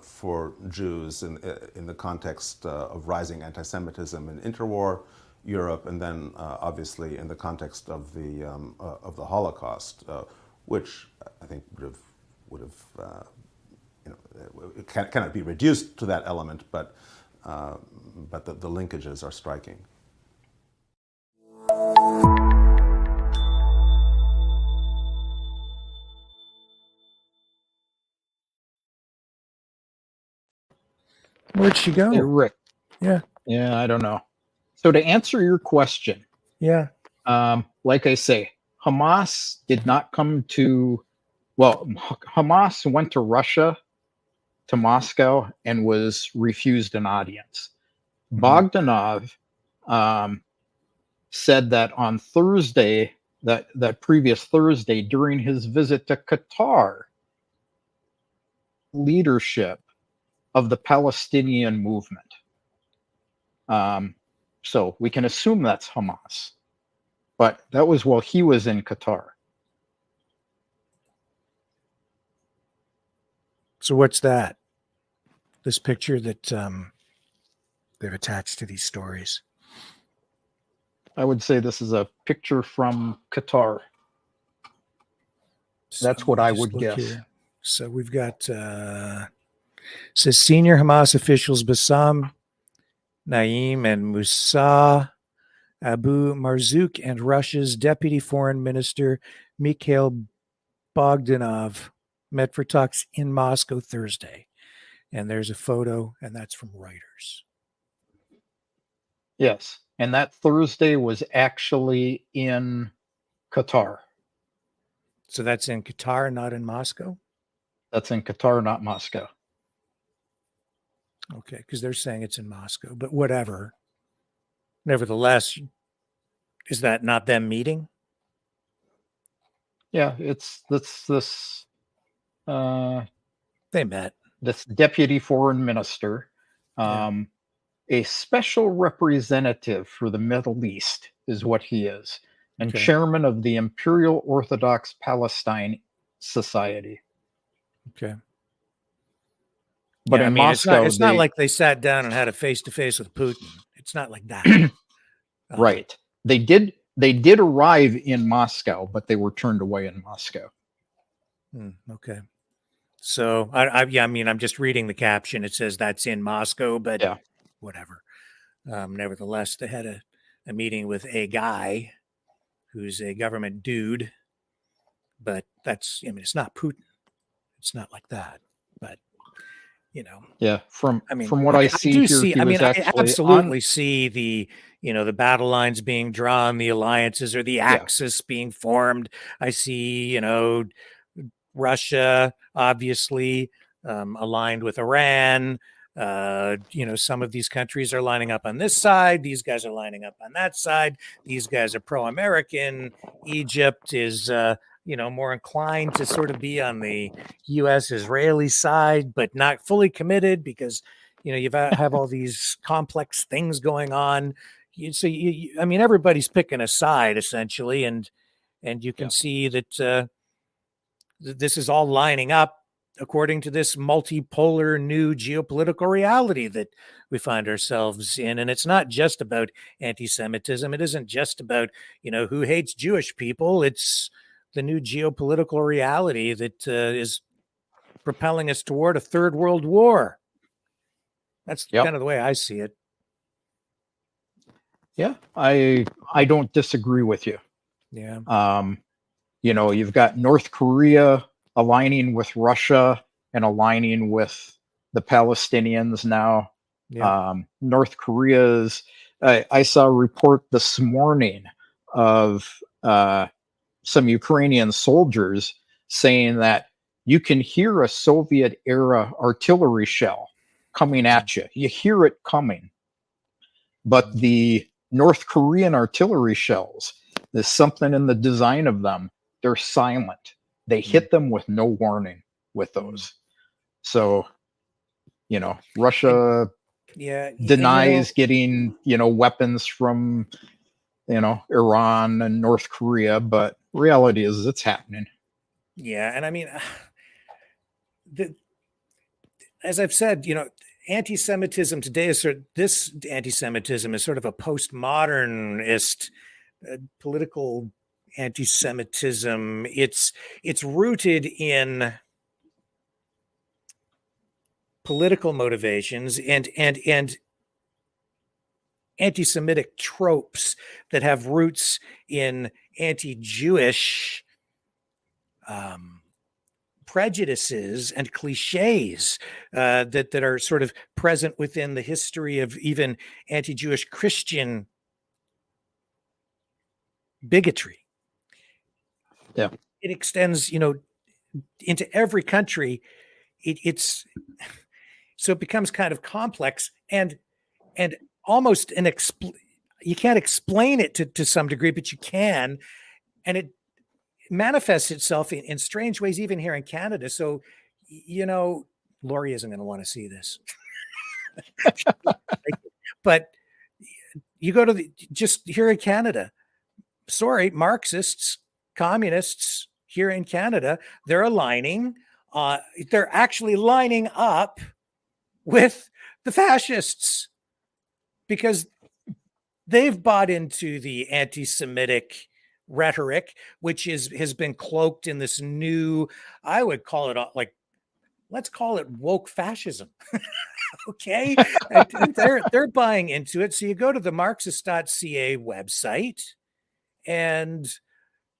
for Jews in the context of rising anti-Semitism in interwar Europe, and then obviously in the context of the Holocaust, which I think would have it cannot be reduced to that element, but the linkages are striking. Where'd she go? Hey, Rick. Yeah. Yeah, I don't know. So to answer your question, yeah, like I say, Hamas did not come to, well, Hamas went to Russia, to Moscow, and was refused an audience. Bogdanov said that on Thursday, that previous Thursday, during his visit to Qatar, leadership of the Palestinian movement. So we can assume that's Hamas, but that was while he was in Qatar. So what's that? This picture that they've attached to these stories. I would say this is a picture from Qatar. That's what I would guess. Here. So we've got says senior Hamas officials Bassam Naim and Musa Abu Marzouk and Russia's Deputy Foreign Minister Mikhail Bogdanov met for talks in Moscow Thursday. And there's a photo, and that's from Reuters. Yes. And that Thursday was actually in Qatar. So that's in Qatar, not in Moscow? That's in Qatar, not Moscow. Okay, because they're saying it's in Moscow, but whatever. Nevertheless, is that not them meeting? Yeah, it's this they met. This deputy foreign minister, a special representative for the Middle East is what he is, and chairman of the Imperial Orthodox Palestine Society. Okay. But in Moscow, it's not like they sat down and had a face-to-face with Putin. It's not like that. Right. They did arrive in Moscow, but they were turned away in Moscow. Okay. So I'm just reading the caption. It says that's in Moscow, but whatever. Nevertheless, they had a meeting with a guy who's a government dude, but it's not Putin. It's not like that, but yeah. From what I see here, I absolutely see the battle lines being drawn, the alliances or the axis being formed. I see, Russia obviously aligned with Iran. Some of these countries are lining up on this side. These guys are lining up on that side. These guys are pro-American. Egypt is, more inclined to sort of be on the U.S.-Israeli side, but not fully committed because, you have all these complex things going on. Everybody's picking a side essentially, and you can see that this is all lining up according to this multipolar new geopolitical reality that we find ourselves in. And it's not just about anti-Semitism. It isn't just about, who hates Jewish people. It's the new geopolitical reality that is propelling us toward a third world war. That's kind of the way I see it. Yeah, I don't disagree with you. Yeah. You've got North Korea aligning with Russia and aligning with the Palestinians now. Yeah. North Korea's, I saw a report this morning of some Ukrainian soldiers saying that you can hear a Soviet era artillery shell coming at you. You hear it coming. But the North Korean artillery shells, there's something in the design of them. They're silent. They hit them with no warning with those. So, Russia denies getting, weapons from, Iran and North Korea, but reality is it's happening. Yeah. And as I've said, anti-Semitism today is this anti-Semitism is sort of a postmodernist political anti-Semitism. It's rooted in political motivations and anti-Semitic tropes that have roots in anti-Jewish prejudices and cliches that are sort of present within the history of even anti-Jewish Christian bigotry. Yeah, it extends, into every country. It's so it becomes kind of complex and almost you can't explain it to some degree, but you can, and it manifests itself in strange ways, even here in Canada. So, Lori isn't going to want to see this, but you go to just here in Canada. Sorry, Marxists, communists here in Canada, they're aligning they're actually lining up with the fascists because they've bought into the anti-Semitic rhetoric, which has been cloaked in this new, I would call it like, let's call it woke fascism. Okay. And they're buying into it. So you go to the Marxist.ca website and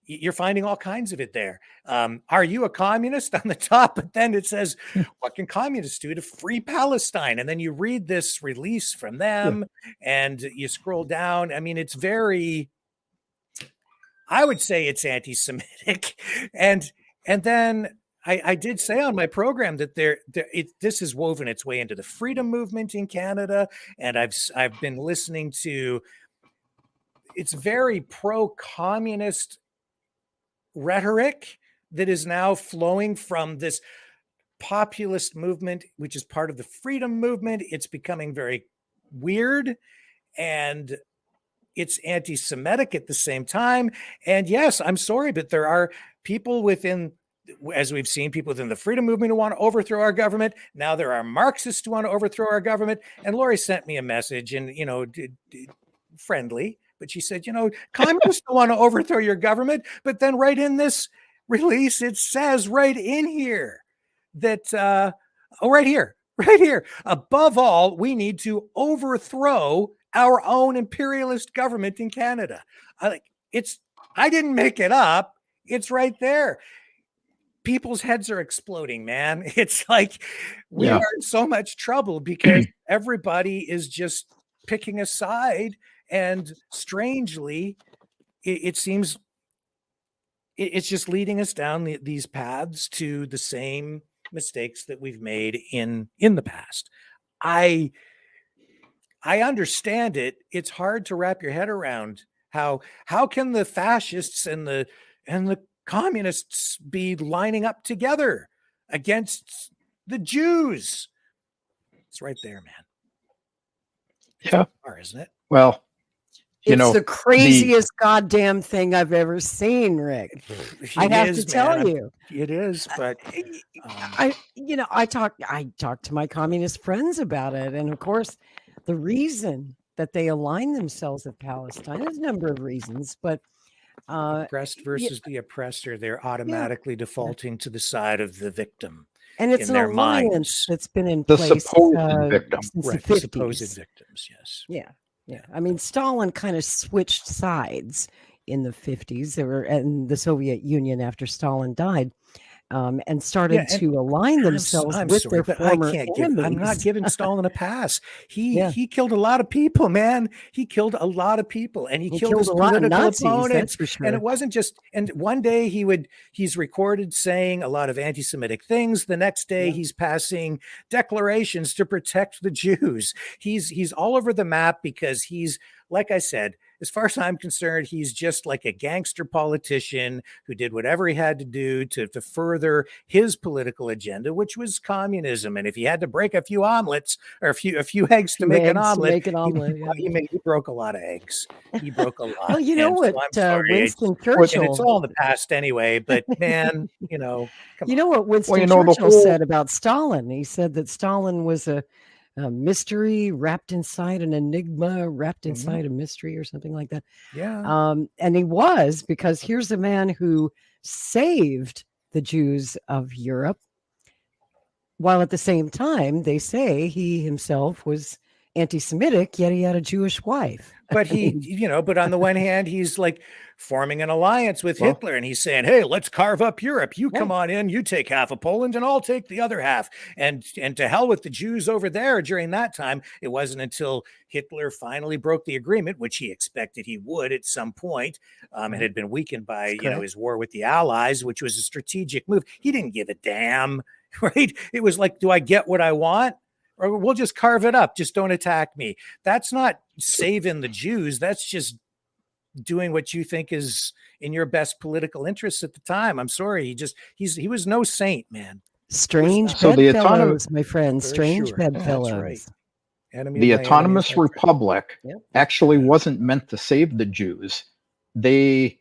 you're finding all kinds of it there. Are you a communist on the top? But then it says, what can communists do to free Palestine? And then you read this release from them and you scroll down. I mean, it's very, I would say it's anti-Semitic. And then I did say on my program that this has woven its way into the freedom movement in Canada. And I've been listening to, it's very pro-communist rhetoric that is now flowing from this populist movement, which is part of the freedom movement. It's becoming very weird and it's anti-Semitic at the same time. And yes, I'm sorry, but there are people within, as we've seen, people within the freedom movement who want to overthrow our government. Now there are Marxists who want to overthrow our government. And Lori sent me a message and, friendly, but she said, communists don't want to overthrow your government. But then right in this release, it says right in here that, right here, above all, we need to overthrow our own imperialist government in Canada. I didn't make it up. It's right there. People's heads are exploding, man. It's like we are in so much trouble because everybody is just picking a side. And strangely, it seems it's just leading us down these paths to the same mistakes that we've made in the past. I understand it. It's hard to wrap your head around how can the fascists and the communists be lining up together against the Jews? It's right there, man. Yeah. Isn't it? Well, it's the craziest goddamn thing I've ever seen, Rick. I have to tell you. It is, but I talked to my communist friends about it. And of course, the reason that they align themselves with Palestine, there's a number of reasons, but oppressed versus the oppressor, they're automatically defaulting to the side of the victim. And it's an alliance that's been in place the supposed victim. Since right, the 50s. Supposed victims, yes. Yeah. I mean, Stalin kind of switched sides in the 50s. They were in the Soviet Union after Stalin died, and started to align themselves with their former enemies. I'm not giving Stalin a pass. He killed a lot of people, man. He killed a lot of people, and he killed his a lot of political Nazis, opponents. that's for sure. And it wasn't just. And one day he's recorded saying a lot of anti-Semitic things. The next day he's passing declarations to protect the Jews. He's all over the map because he's, like I said, as far as I'm concerned, he's just like a gangster politician who did whatever he had to do to further his political agenda, which was communism. And if he had to break a few omelets or a few eggs to make an omelet, he broke a lot of eggs. He broke a lot. Well, you know what, Winston Churchill. And it's all in the past anyway. But man, what Winston Churchill said about Stalin. He said that Stalin was a mystery wrapped inside an enigma, wrapped inside a mystery or something like that. Yeah. And he was, because here's a man who saved the Jews of Europe, while at the same time they say he himself was anti-Semitic, yet he had a Jewish wife. But but on the one hand, he's like forming an alliance with Hitler, and he's saying, hey, let's carve up Europe. You come on in, you take half of Poland, and I'll take the other half. And to hell with the Jews over there. During that time, it wasn't until Hitler finally broke the agreement, which he expected he would at some point. It had been weakened by his war with the Allies, which was a strategic move. He didn't give a damn, right? It was like, do I get what I want? Or we'll just carve it up. Just don't attack me. That's not saving the Jews. That's just doing what you think is in your best political interests at the time. I'm sorry. He was no saint, man. Strange bedfellows, my friend. Strange bedfellows. That's right. The Autonomous Republic actually wasn't meant to save the Jews. They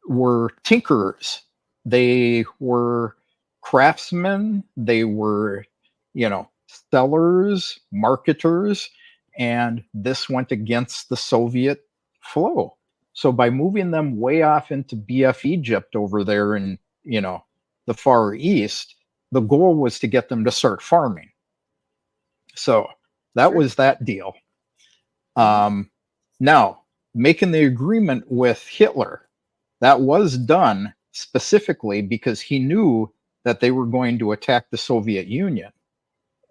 were tinkerers. They were craftsmen, they were, sellers, marketers, and this went against the Soviet flow. So by moving them way off into BF Egypt over there in, the Far East, the goal was to get them to start farming. So that was that deal. Now, making the agreement with Hitler, that was done specifically because he knew that they were going to attack the Soviet Union.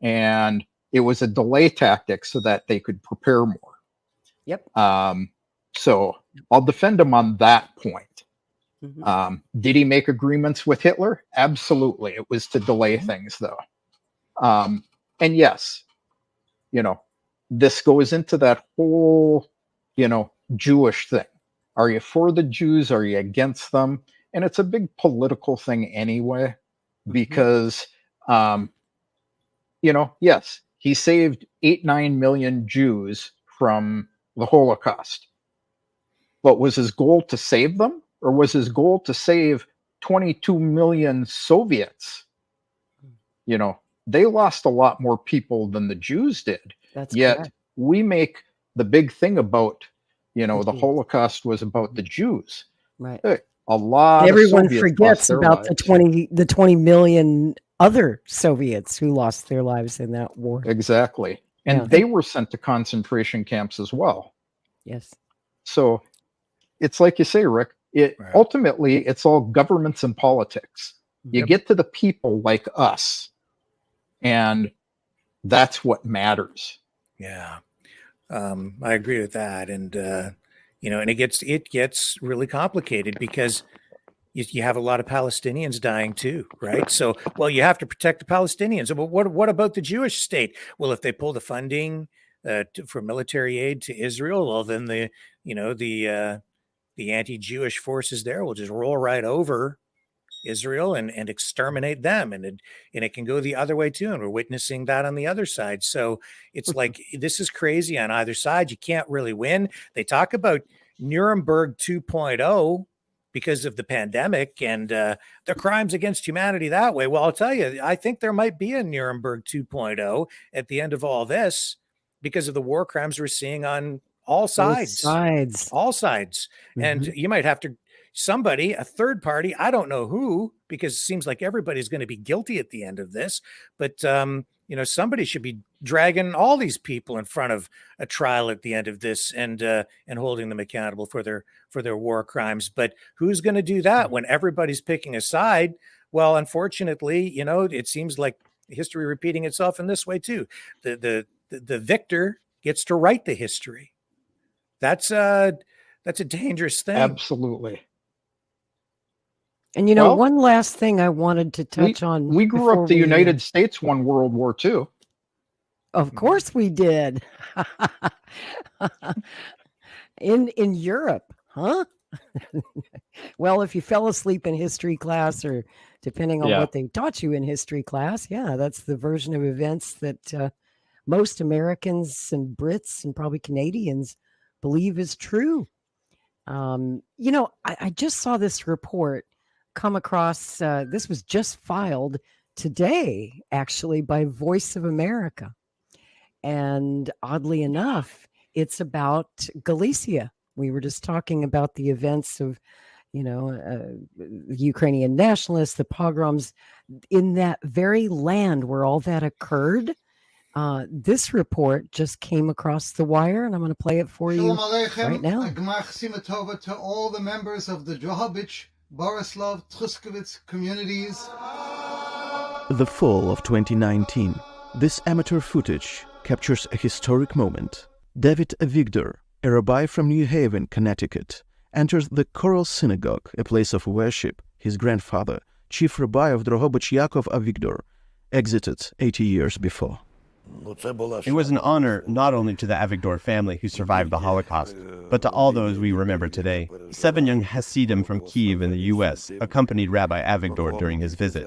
And it was a delay tactic so that they could prepare more. Yep. So I'll defend him on that point. Did he make agreements with Hitler? Absolutely. It was to delay things, though. And yes, this goes into that whole, Jewish thing. Are you for the Jews? Are you against them? And it's a big political thing anyway, because, yes, he saved 8-9 million Jews from the Holocaust. But was his goal to save them? Or was his goal to save 22 million Soviets? They lost a lot more people than the Jews did. That's Yet correct. we make the big thing about, the Holocaust was about the Jews. Right. Hey, a lot Everyone of Soviets forgets lost their about lives. the 20 million other Soviets who lost their lives in that war. Exactly. And Yeah. they were sent to concentration camps as well. Yes. So it's like you say, Rick, ultimately it's all governments and politics. You get to the people like us, and that's what matters. Yeah. I agree with that. And, and it gets really complicated because you have a lot of Palestinians dying too, right? So, well, you have to protect the Palestinians. But what about the Jewish state? Well, if they pull the funding for military aid to Israel, well, then the anti-Jewish forces there will just roll right over Israel and exterminate them. And it can go the other way too. And we're witnessing that on the other side. So it's like, this is crazy on either side. You can't really win. They talk about Nuremberg 2.0 because of the pandemic and the crimes against humanity that way. Well, I'll tell you, I think there might be a Nuremberg 2.0 at the end of all this because of the war crimes we're seeing on all sides. All sides. And you might have to, somebody, a third party, I don't know who, because it seems like everybody's going to be guilty at the end of this, but somebody should be dragging all these people in front of a trial at the end of this and holding them accountable for their war crimes. But who's going to do that when everybody's picking a side? Well, unfortunately, it seems like history repeating itself in this way too. The victor gets to write the history. That's a dangerous thing. Absolutely. And one last thing I wanted to touch on. We grew up, the United States won World War II. Of course we did. in Europe, huh? Well, if you fell asleep in history class, or depending on what they taught you in history class, that's the version of events that most Americans and Brits and probably Canadians believe is true. I just saw this report come across. This was just filed today, actually, by Voice of America. And oddly enough, it's about Galicia. We were just talking about the events of, the Ukrainian nationalists, the pogroms in that very land where all that occurred. This report just came across the wire, and I'm going to play it for you right now. To all the members of the Drohobych, Borislav, Truskowitz communities. The fall of 2019. This amateur footage captures a historic moment. David Avigdor, a rabbi from New Haven, Connecticut, enters the Choral Synagogue, a place of worship his grandfather, chief rabbi of Drohobych Yaakov Avigdor, exited 80 years before. It was an honor not only to the Avigdor family who survived the Holocaust, but to all those we remember today. 7 young Hasidim from Kyiv in the U.S. accompanied Rabbi Avigdor during his visit.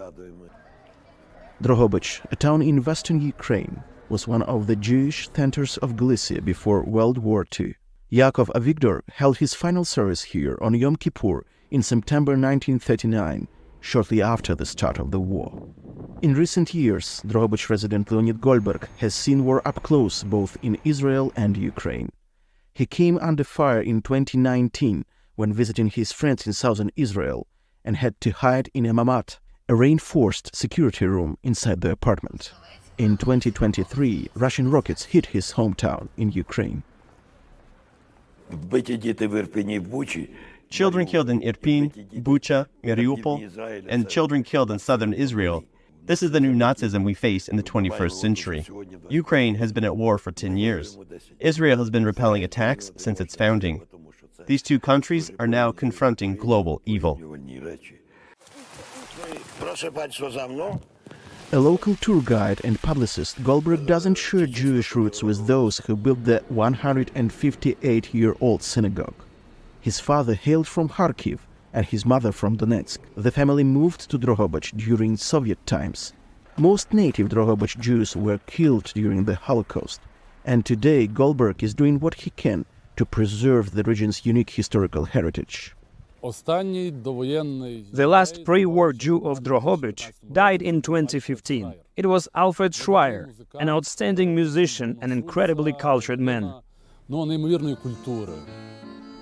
Drohobych, a town in western Ukraine, was one of the Jewish centers of Galicia before World War II. Yaakov Avigdor held his final service here on Yom Kippur in September 1939. shortly after the start of the war. In recent years, Drohobych resident Leonid Goldberg has seen war up close both in Israel and Ukraine. He came under fire in 2019 when visiting his friends in southern Israel and had to hide in a mamad, a reinforced security room inside the apartment. In 2023, Russian rockets hit his hometown in Ukraine. Children killed in Irpin, Bucha, Mariupol, and children killed in southern Israel. This is the new Nazism we face in the 21st century. Ukraine has been at war for 10 years. Israel has been repelling attacks since its founding. These two countries are now confronting global evil. A local tour guide and publicist, Goldberg doesn't share Jewish roots with those who built the 158-year-old synagogue. His father hailed from Kharkiv and his mother from Donetsk. The family moved to Drohobych during Soviet times. Most native Drohobych Jews were killed during the Holocaust, and today Goldberg is doing what he can to preserve the region's unique historical heritage. The last pre-war Jew of Drohobych died in 2015. It was Alfred Schreier, an outstanding musician and incredibly cultured man.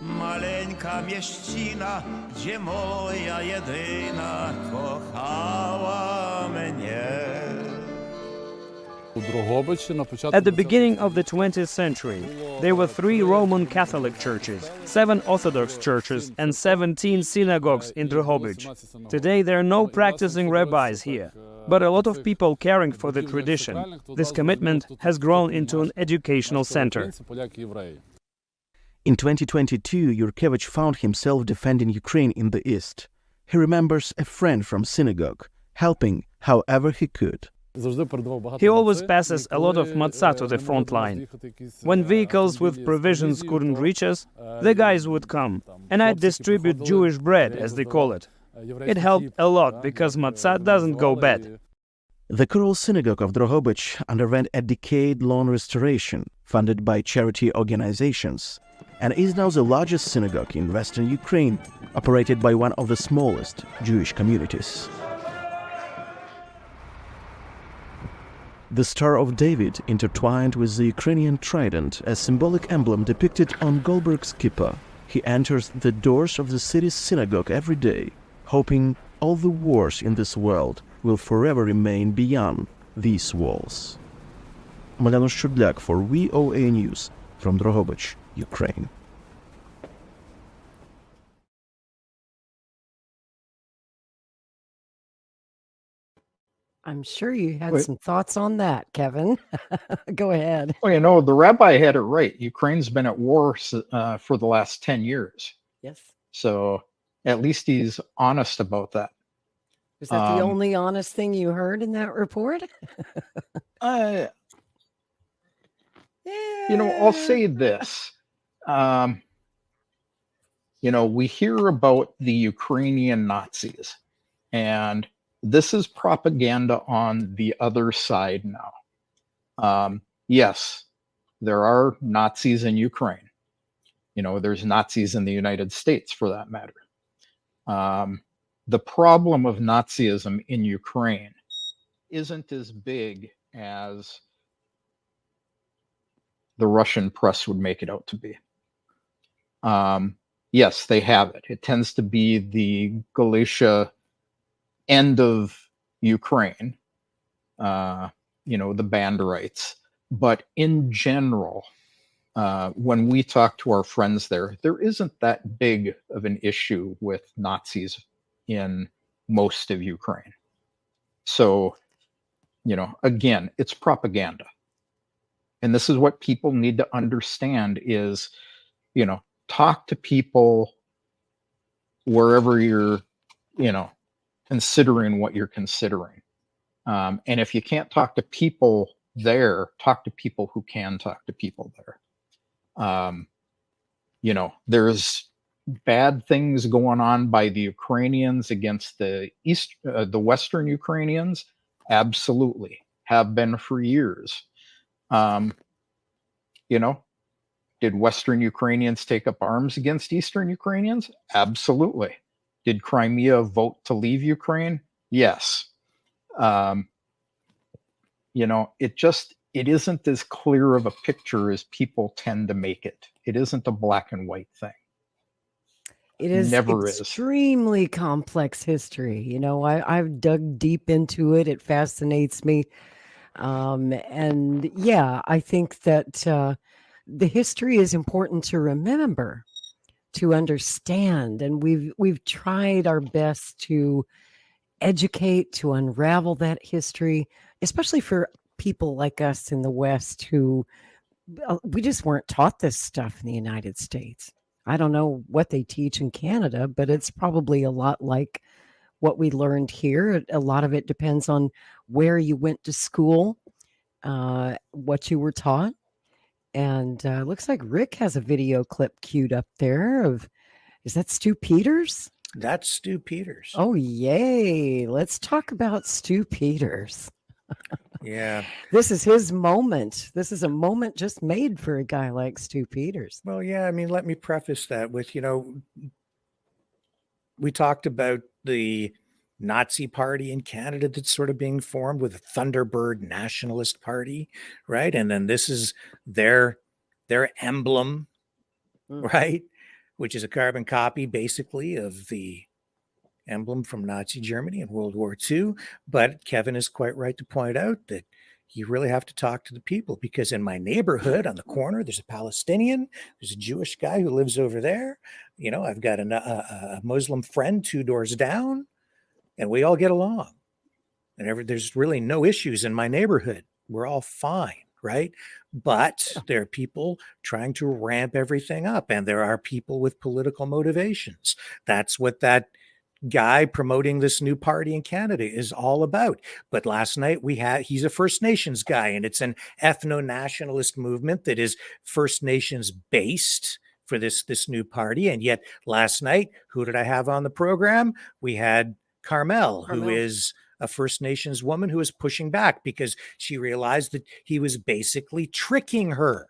Маленька міщина, де моя єдина кохала мене. At the beginning of the 20th century, there were 3 Roman Catholic churches, 7 Orthodox churches, and 17 synagogues in Drohobych. Today there are no practicing rabbis here, but a lot of people caring for the tradition. This commitment has grown into an educational center. In 2022, Yurkevich found himself defending Ukraine in the east. He remembers a friend from synagogue, helping however he could. He always passes a lot of matzah to the front line. When vehicles with provisions couldn't reach us, the guys would come, and I'd distribute Jewish bread, as they call it. It helped a lot because matzah doesn't go bad. The Choral Synagogue of Drohobych underwent a decade-long restoration funded by charity organizations and is now the largest synagogue in western Ukraine, operated by one of the smallest Jewish communities. The Star of David intertwined with the Ukrainian trident, a symbolic emblem depicted on Goldberg's kippah. He enters the doors of the city's synagogue every day, hoping all the wars in this world will forever remain beyond these walls. Mariusz Szydlak for VOA News from Drohobych, Ukraine. I'm sure you had some thoughts on that, Kevin. Go ahead. Well, you know, the rabbi had it right. Ukraine's been at war for the last 10 years. Yes. So at least he's honest about that. Is that the only honest thing you heard in that report? You know, I'll say this. You know, we hear about the Ukrainian Nazis, and this is propaganda on the other side now. Yes, there are Nazis in Ukraine. You know, there's Nazis in the United States for that matter. The problem of Nazism in Ukraine isn't as big as the Russian press would make it out to be. Yes, they have it. It tends to be the Galicia end of Ukraine, you know, the Banderites. But in general, when we talk to our friends there isn't that big of an issue with Nazis in most of Ukraine. So, you know, again, it's propaganda. And this is what people need to understand is, you know, talk to people wherever you're, you know, considering what you're considering. And if you can't talk to people there, talk to people who can talk to people there. You know, there's bad things going on by the Ukrainians against the Western Ukrainians. Absolutely. Have been for years. You know, did Western Ukrainians take up arms against Eastern Ukrainians? Absolutely. Did Crimea vote to leave Ukraine? Yes. You know, it isn't as clear of a picture as people tend to make it. It isn't a black and white thing. It is Never extremely complex history. You know, I've dug deep into it. It fascinates me. And yeah, I think that the history is important to remember, to understand, and we've tried our best to educate, to unravel that history, especially for people like us in the West who we just weren't taught this stuff in the United States. I don't know what they teach in Canada, but it's probably a lot like what we learned here. A lot of it depends on where you went to school, what you were taught. And looks like Rick has a video clip queued up there of, is that Stu Peters? That's Stu Peters. Oh, yay. Let's talk about Stu Peters. Yeah. This is his moment. This is a moment just made for a guy like Stu Peters. Well, yeah, I mean, let me preface that with, you know, we talked about the Nazi party in Canada that's sort of being formed with a Thunderbird nationalist party, right? And then this is their emblem, right? Which is a carbon copy, basically, of the emblem from Nazi Germany in World War II. But Kevin is quite right to point out that you really have to talk to the people, because in my neighborhood on the corner, there's a Palestinian, there's a Jewish guy who lives over there. You know, I've got a Muslim friend 2 doors down, and we all get along. And there's really no issues in my neighborhood. We're all fine, right? But there are people trying to ramp everything up, and there are people with political motivations. That's what that guy promoting this new party in Canada is all about. But last night he's a First Nations guy, and it's an ethno-nationalist movement that is First Nations based for this new party. And yet last night, who did I have on the program? We had Carmel, who is a First Nations woman who was pushing back because she realized that he was basically tricking her,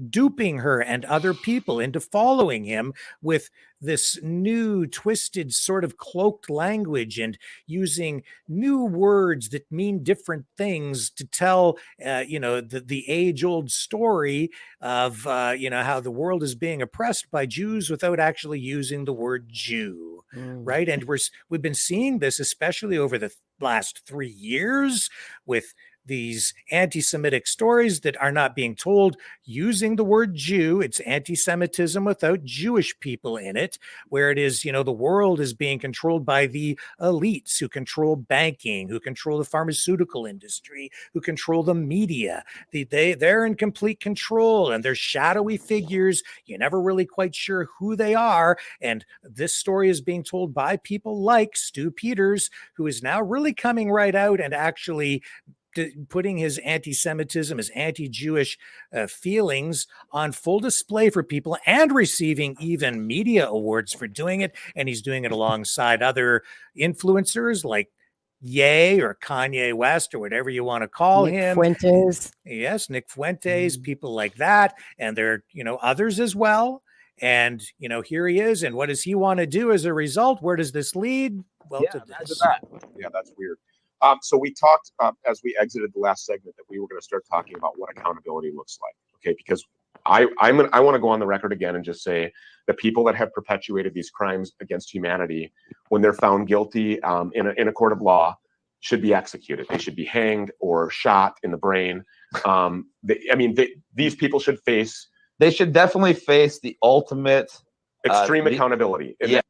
duping her and other people into following him with this new twisted sort of cloaked language and using new words that mean different things to tell, the age-old story of, how the world is being oppressed by Jews without actually using the word Jew, right? And we've been seeing this, especially over the last 3 years, with these anti-Semitic stories that are not being told using the word Jew. It's anti-Semitism without Jewish people in it, where it is, the world is being controlled by the elites who control banking, who control the pharmaceutical industry, who control the media. They're in complete control, and they're shadowy figures. You're never really quite sure who they are. And this story is being told by people like Stu Peters, who is now really coming right out and actually putting his anti-Semitism, his anti-Jewish feelings on full display for people, and receiving even media awards for doing it. And he's doing it alongside other influencers like Ye or Kanye West or whatever you want to call him. Fuentes. Yes, Nick Fuentes, people like that. And there are, others as well. And, here he is. And what does he want to do as a result? Where does this lead? Well, to this. Yeah, that's weird. So we talked as we exited the last segment that we were going to start talking about what accountability looks like. Okay, because I want to go on the record again and just say the people that have perpetuated these crimes against humanity, when they're found guilty in a court of law, should be executed. They should be hanged or shot in the brain. These people should face. They should definitely face the ultimate extreme accountability. Yeah.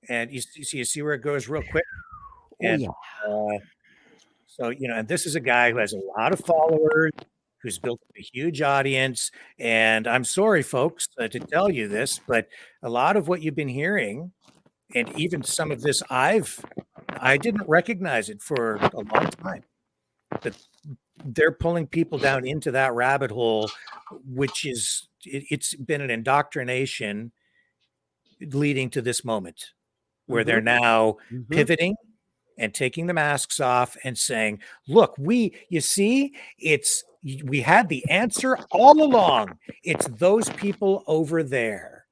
And you see where it goes real quick. And, and this is a guy who has a lot of followers, who's built a huge audience. And I'm sorry, folks, to tell you this, but a lot of what you've been hearing, and even some of this, I didn't recognize it for a long time. But they're pulling people down into that rabbit hole, which is, it's been an indoctrination leading to this moment, where they're now pivoting and taking the masks off and saying, look, we had the answer all along. It's those people over there.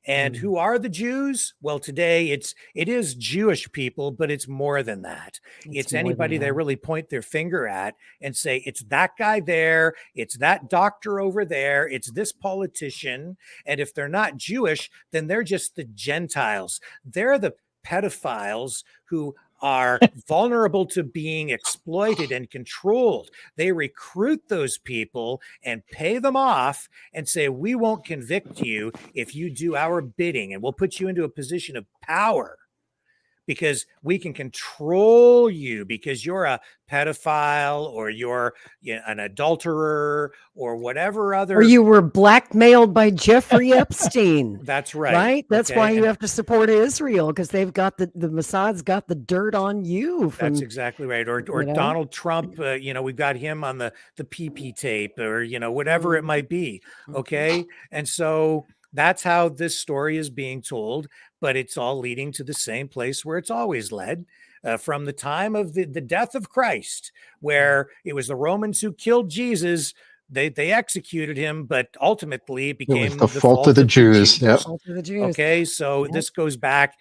And who are the Jews? Well, today it is Jewish people, but it's more than that. It's anybody they really point their finger at and say, it's that guy there, it's that doctor over there, it's this politician. And if they're not Jewish, then they're just the Gentiles. They're the pedophiles who are vulnerable to being exploited and controlled. They recruit those people and pay them off and say, we won't convict you if you do our bidding, and we'll put you into a position of power because we can control you because you're a pedophile or you're an adulterer or whatever other. Or you were blackmailed by Jeffrey Epstein. That's right. Right? That's okay. why you have to support Israel, because they've got the Mossad's got the dirt on you. That's exactly right. Or Donald Trump, we've got him on the PP tape or, whatever it might be. Okay. And so that's how this story is being told, but it's all leading to the same place where it's always led. From the time of the death of Christ, where it was the Romans who killed Jesus, they executed him, but ultimately it became the fault of the Jews. Yep. Okay, so this goes back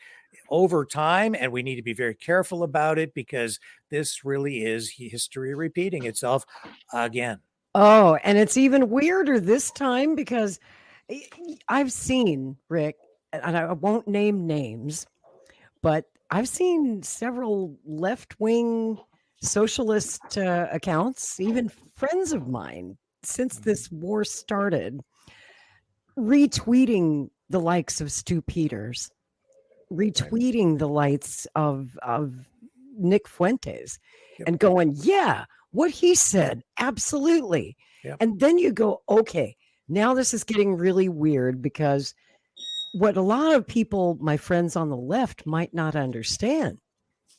over time, and we need to be very careful about it because this really is history repeating itself again. Oh, and it's even weirder this time because I've seen, Rick, and I won't name names, but I've seen several left-wing socialist accounts, even friends of mine, since this war started, retweeting the likes of Stu Peters, retweeting the likes of Nick Fuentes, and going, yeah, what he said, absolutely. Yep. And then you go, okay, now this is getting really weird because what a lot of people, my friends on the left, might not understand,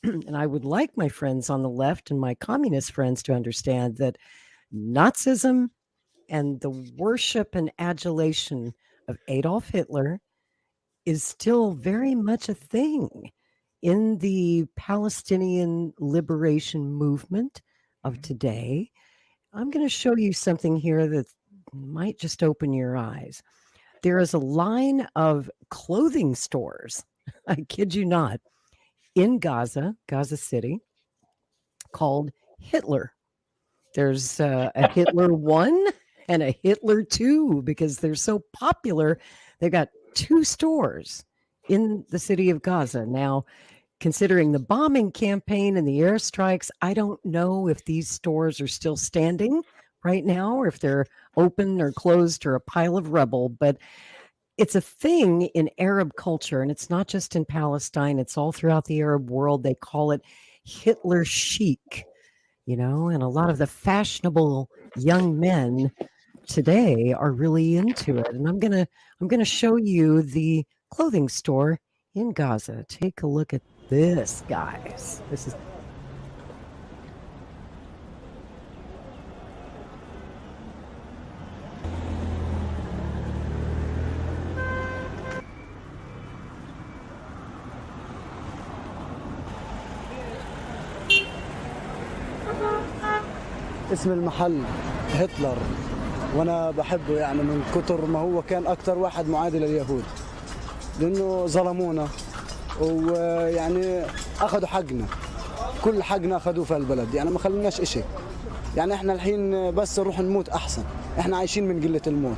and I would like my friends on the left and my communist friends to understand that Nazism and the worship and adulation of Adolf Hitler is still very much a thing in the Palestinian liberation movement of today. I'm going to show you something here that might just open your eyes. There is a line of clothing stores, I kid you not, in Gaza City, called Hitler. There's a Hitler 1 and a Hitler 2 because they're so popular. They've got 2 stores in the city of Gaza. Now, considering the bombing campaign and the airstrikes, I don't know if these stores are still standing right now or if they're open or closed or a pile of rubble, but it's a thing in Arab culture, and it's not just in Palestine, it's all throughout the Arab world. They call it Hitler chic, and a lot of the fashionable young men today are really into it. And I'm gonna show you the clothing store in Gaza. Take a look at this, guys. This is اسم المحل هتلر، وانا بحبه يعني من كتر ما هو كان اكتر واحد معادي لليهود، لانه ظلمونا ويعني اخذوا حقنا، كل حقنا اخذوه في البلد، يعني ما خلوناش اشي. يعني احنا الحين بس نروح نموت احسن، احنا عايشين من قلة الموت.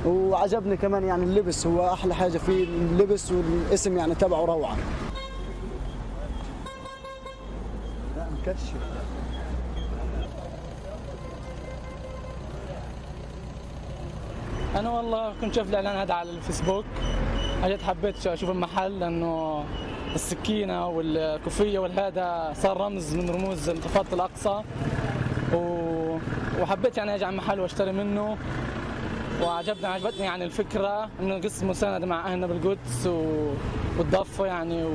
وعجبني كمان يعني اللبس، هو احلى حاجة فيه اللبس، والاسم يعني تبعه روعة. لا مكشف. أنا والله كنت شفت الإعلان هذا على الفيسبوك، أجد حبيت أشوف المحل لأنه السكينة والكوفية والهذا صار رمز من رموز انتفاضة الأقصى، وحبيت يعني أجي على المحل وأشتري منه، عجبتني يعني الفكرة إنه قصة مساندة مع أهلنا بالقدس والضفة يعني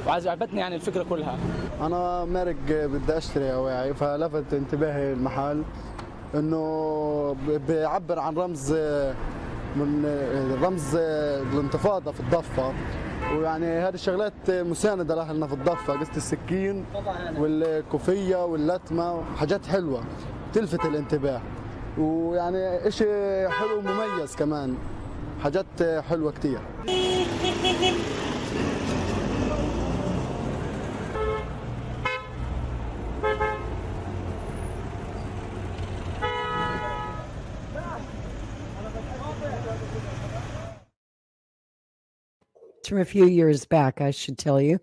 وعجبتني يعني الفكرة كلها. أنا مارق بدي أشتري أواعي، فلفت انتباهي المحل انه بيعبر عن رمز الانتفاضه في الضفه، ويعني هذه الشغلات مسانده لاهلنا في الضفه، قصه السكين والكوفيه واللتمه، حاجات حلوه تلفت الانتباه، ويعني اشي حلو ومميز كمان، حاجات حلوة كتير. From a few years back, I should tell you.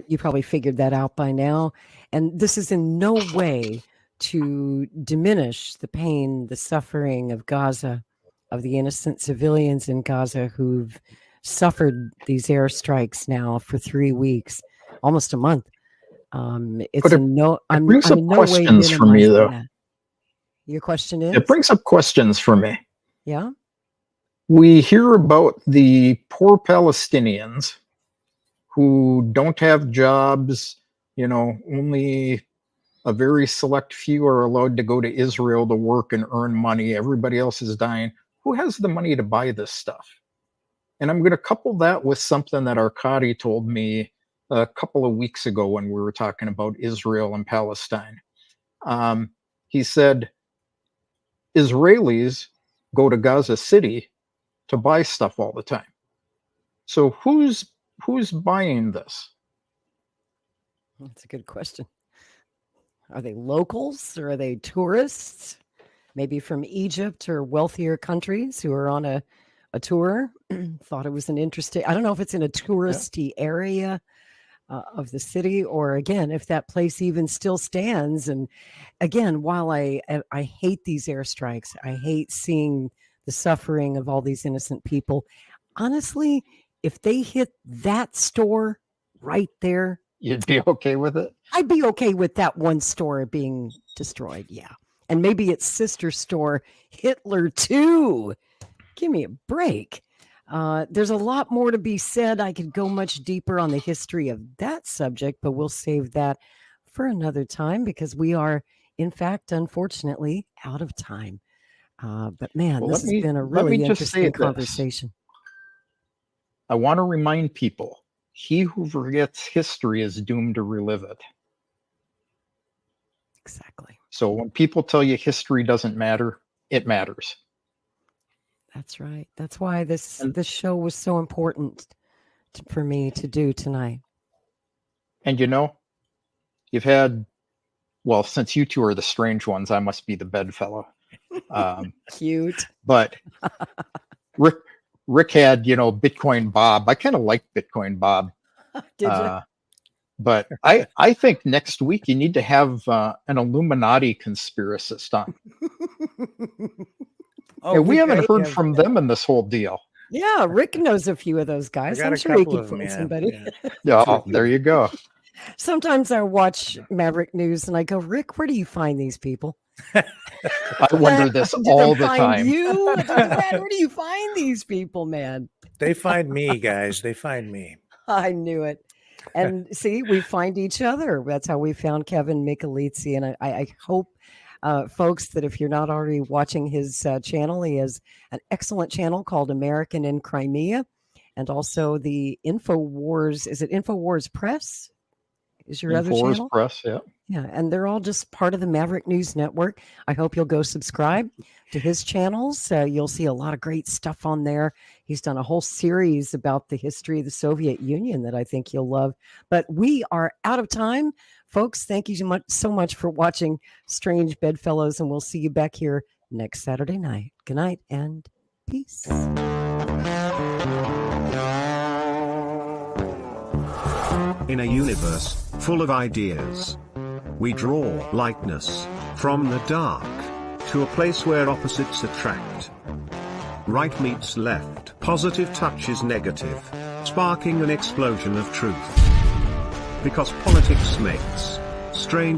You probably figured that out by now. And this is in no way to diminish the pain, the suffering of Gaza, of the innocent civilians in Gaza who've suffered these airstrikes now for 3 weeks, almost a month. It's But I'm brings up in no way questions for me, minimizing though. that. Your question is? It brings up questions for me. Yeah. We hear about the poor Palestinians who don't have jobs, only a very select few are allowed to go to Israel to work and earn money. Everybody else is dying. Who has the money to buy this stuff? And I'm going to couple that with something that Arkady told me a couple of weeks ago when we were talking about Israel and Palestine. He said, Israelis go to Gaza City to buy stuff all the time. So who's buying this? That's a good question. Are they locals or are they tourists? Maybe from Egypt or wealthier countries who are on a tour. Thought it was an interesting. I don't know if it's in a touristy area of the city, or again, if that place even still stands. And again, while I hate these airstrikes, I hate seeing the suffering of all these innocent people. Honestly, if they hit that store right there, you'd be okay with it? I'd be okay with that one store being destroyed, yeah. And maybe its sister store, Hitler too. Give me a break. There's a lot more to be said. I could go much deeper on the history of that subject, but we'll save that for another time because we are, in fact, unfortunately, out of time. But man, this has been a really interesting conversation. I want to remind people, he who forgets history is doomed to relive it. Exactly. So when people tell you history doesn't matter, it matters. That's right. That's why this show was so important for me to do tonight. And you've had, well, since you two are the strange ones, I must be the bedfellow. Cute. But Rick had, Bitcoin Bob. I kind of like Bitcoin Bob. Did you? But I think next week you need to have an Illuminati conspiracist on. We haven't heard from them in this whole deal. Yeah, Rick knows a few of those guys. I'm sure he can find somebody. Yeah, there you go. Sometimes I watch Maverick News and I go, Rick, where do you find these people? I wonder this all the time. Where do you find these people, man? They find me, guys. They find me. I knew it. And see, we find each other. That's how we found Kevin Michelizzi. And I hope, folks, that if you're not already watching his channel, he has an excellent channel called American in Crimea. And also the InfoWars. Is it InfoWars Press? Is your other channel? Press, yeah. Yeah, and they're all just part of the Maverick News Network. I hope you'll go subscribe to his channels. You'll see a lot of great stuff on there. He's done a whole series about the history of the Soviet Union that I think you'll love. But we are out of time. Folks, thank you so much for watching Strange Bedfellows, and we'll see you back here next Saturday night. Good night and peace. In a universe full of ideas, we draw lightness from the dark to a place where opposites attract. Right meets left, positive touches negative, sparking an explosion of truth. Because politics makes strange